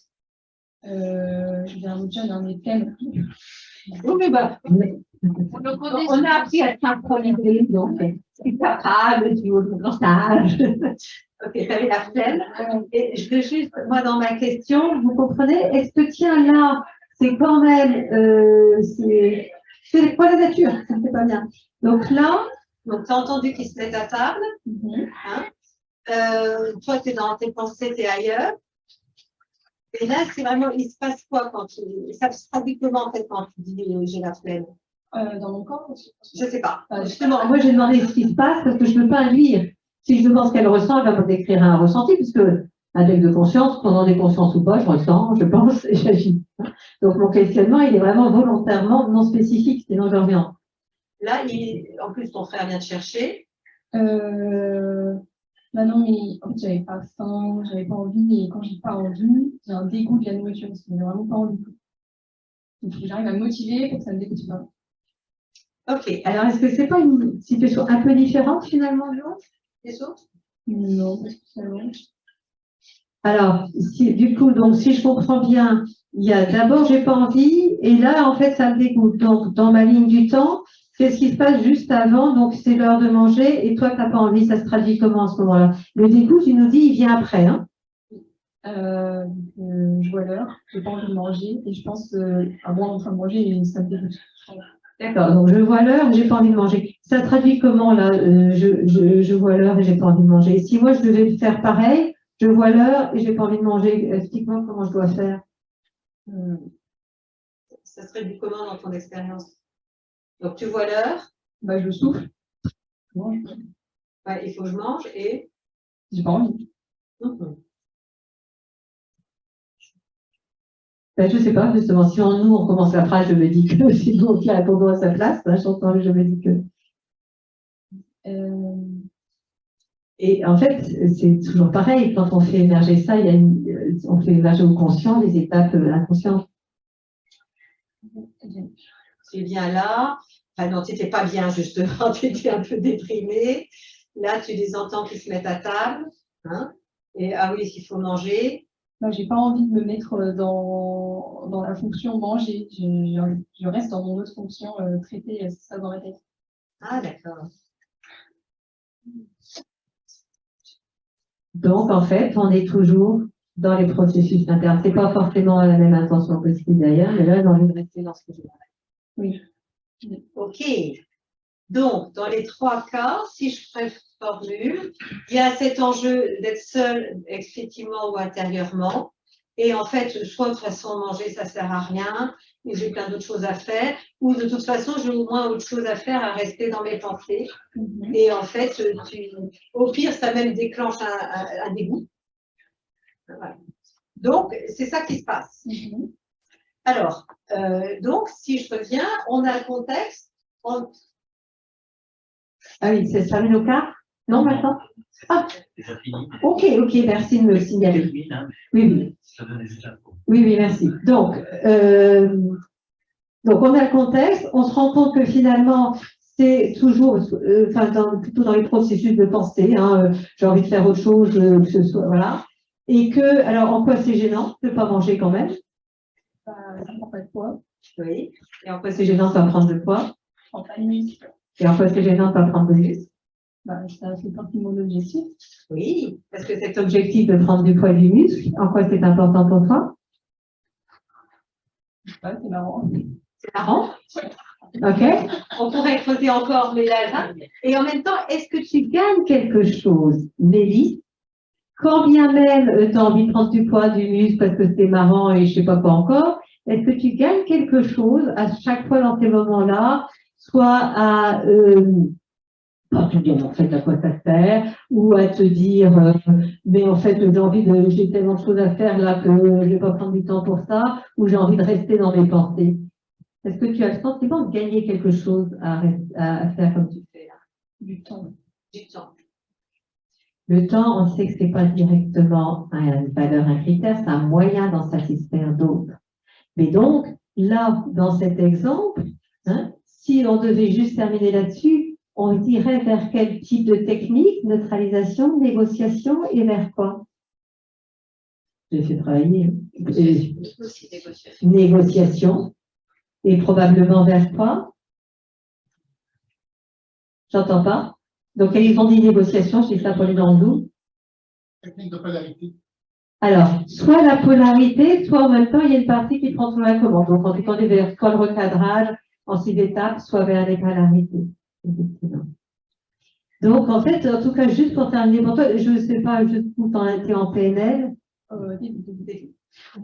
Je viens de dire dans les thèmes. Oui, mais bah, on a appris à synchroniser, donc c'est capable du haut de montage. Ok, tu avais la flemme. Et je veux juste, moi, dans ma question, vous comprenez, est-ce que tiens, là, c'est quand même, c'est les poids de la nature, ça ne fait pas bien. Donc là, tu as entendu qu'ils se mettent à table. Hein, toi, tu es dans tes pensées, tu es ailleurs. Et là, c'est vraiment, il se passe quoi quand ça se traduit comment en fait quand tu dis j'ai la flemme? Dans mon corps aussi. Je sais pas. Justement, moi j'ai demandé ce qui se passe parce que je ne peux pas induire. Si je demande ce qu'elle ressent, elle va me décrire un ressenti, puisque avec de conscience, pendant des consciences ou pas, je ressens, je pense et j'agis. Donc mon questionnement, il est vraiment volontairement non spécifique, sinon je reviens. Là, en plus, ton frère vient te chercher. Bah non, mais en fait, j'avais pas faim, j'avais pas envie, et quand j'ai pas envie, j'ai un dégoût de la nourriture, parce que j'ai vraiment pas envie. Donc j'arrive à me motiver pour que ça me dégoûte pas. Ok, alors est-ce que c'est pas une situation un peu différente finalement de l'autre, des autres? Non, pas spécialement. Alors, du coup, donc si je comprends bien, il y a d'abord j'ai pas envie, et là en fait ça me dégoûte. Donc dans ma ligne du temps, qu'est-ce qui se passe juste avant? Donc, c'est l'heure de manger et toi, tu n'as pas envie. Ça se traduit comment à ce moment-là? Le dégoût, tu nous dis, il vient après. Hein, je vois l'heure, je n'ai pas envie de manger et je pense à moi en train de manger et ça me dégoûte. D'accord, donc je vois l'heure, j'ai pas envie de manger. Ça traduit comment là? Je vois l'heure et j'ai pas envie de manger. Et si moi, je devais faire pareil, je vois l'heure et j'ai pas envie de manger, explique-moi comment je dois faire. Ça se traduit comment dans ton expérience? Donc, tu vois l'heure. Bah, je souffle. Je mange. Ouais, il faut que je mange et. J'ai pas envie. Ben, je ne sais pas, justement, si on commence la phrase, je me dis que si nous, qui répondons à sa place, ben, j'entends, je me dis que. Et en fait, c'est toujours pareil, quand on fait émerger ça, on fait émerger au conscient les étapes inconscientes. Tu es bien là. Enfin non, tu n'étais pas bien justement, tu étais un peu déprimé. Là, tu les entends qui se mettent à table. Hein, et ah oui, il faut manger. Moi, j'ai pas envie de me mettre dans la fonction manger. Je reste dans mon autre fonction traiter ça dans la tête. Ah d'accord. Donc, en fait, on est toujours dans les processus internes. C'est pas forcément la même intention possible d'ailleurs, mais là, j'ai envie de rester dans ce que je veux. Oui. Ok. Donc, dans les trois cas, si je reformule, il y a cet enjeu d'être seul, effectivement ou intérieurement. Et en fait, soit de toute façon, manger, ça sert à rien, ou j'ai plein d'autres choses à faire, ou de toute façon, j'ai au moins autre chose à faire, à rester dans mes pensées. Et en fait, au pire, ça même déclenche un dégoût. Voilà. Donc, c'est ça qui se passe. Alors, donc, si je reviens, on a le contexte. Ah oui, c'est ça, nos cartes? Non, maintenant? Ah, ok, merci de me le signaler. Oui. Oui, merci. Donc, on a le contexte, on se rend compte que finalement, c'est toujours, plutôt dans les processus de pensée, hein, j'ai envie de faire autre chose, que ce soit, voilà. Et que, alors, en quoi c'est gênant de ne pas manger quand même? Ça prend pas de poids. Oui. Et en quoi c'est gênant de ne pas prendre de poids? En pas de muscle. Et en quoi c'est gênant de ne pas prendre de muscle? Ça fait partie de mon objectif. Oui, parce que cet objectif de prendre du poids et du muscle, en quoi c'est important pour toi? Ouais, c'est marrant. C'est marrant? Ok. On pourrait creuser encore, mais là. Et en même temps, est-ce que tu gagnes quelque chose, Mélie, quand bien même tu as envie de prendre du poids, du muscle, parce que c'est marrant et je ne sais pas quoi encore, est-ce que tu gagnes quelque chose à chaque fois dans ces moments-là, soit à te dire en fait à quoi ça sert, ou à te dire mais en fait j'ai tellement de choses à faire là que je ne vais pas prendre du temps pour ça, ou j'ai envie de rester dans mes pensées. Est-ce que tu as le sentiment de gagner quelque chose à faire comme tu fais là? Du temps. Du temps. Le temps, on sait que ce n'est pas directement une valeur, un critère, c'est un moyen d'en satisfaire d'autres. Mais donc, là, dans cet exemple, hein, si on devait juste terminer là-dessus, on irait vers quel type de technique? Neutralisation, négociation et vers quoi? J'ai fait travailler. Négociation. Et probablement vers quoi? J'entends pas. Donc, ils ont dit négociation, je dis ça pour les dans Technique de polarité. Alors, soit la polarité, soit en même temps, il y a une partie qui prend sur la commande. Donc, on est vers soit le recadrage en 6 étapes, soit vers les polarités. Effectivement. Donc, en fait, en tout cas, juste pour terminer pour toi, je ne sais pas, je trouve en été en PNL.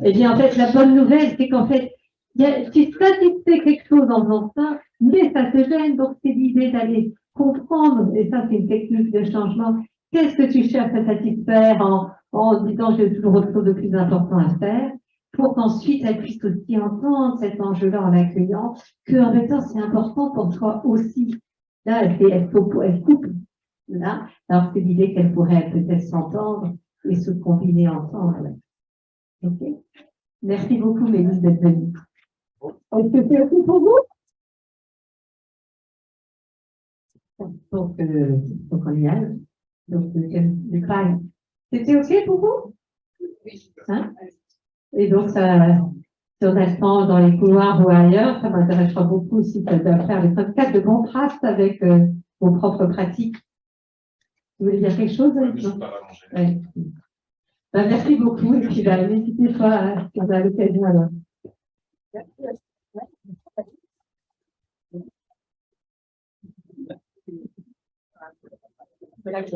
Eh bien, en fait, la bonne nouvelle, c'est qu'en fait, tu satisfais quelque chose en faisant ça, mais ça te gêne. Donc, c'est l'idée d'aller comprendre, et ça, c'est une technique de changement. Qu'est-ce que tu cherches à satisfaire en disant j'ai toujours autre chose de plus important à faire, pour qu'ensuite elle puisse aussi entendre cet enjeu-là en l'accueillant, qu'en même temps, c'est important pour toi aussi. Là, elle coupe. Là, alors c'est l'idée qu'elle pourrait peut-être s'entendre et se combiner ensemble. Ok. Merci beaucoup, Mélisse, d'être venue. Est-ce que c'est OK pour vous? Donc, on y aille. Donc, le paille. C'était OK pour vous? Oui. Hein? Et donc, ça, si on a le temps dans les couloirs ou ailleurs, ça m'intéressera beaucoup aussi de faire les podcasts de contraste avec vos propres pratiques. Vous voulez dire quelque chose? Ouais. Merci beaucoup et puis n'hésitez pas si on a l'occasion alors. Merci.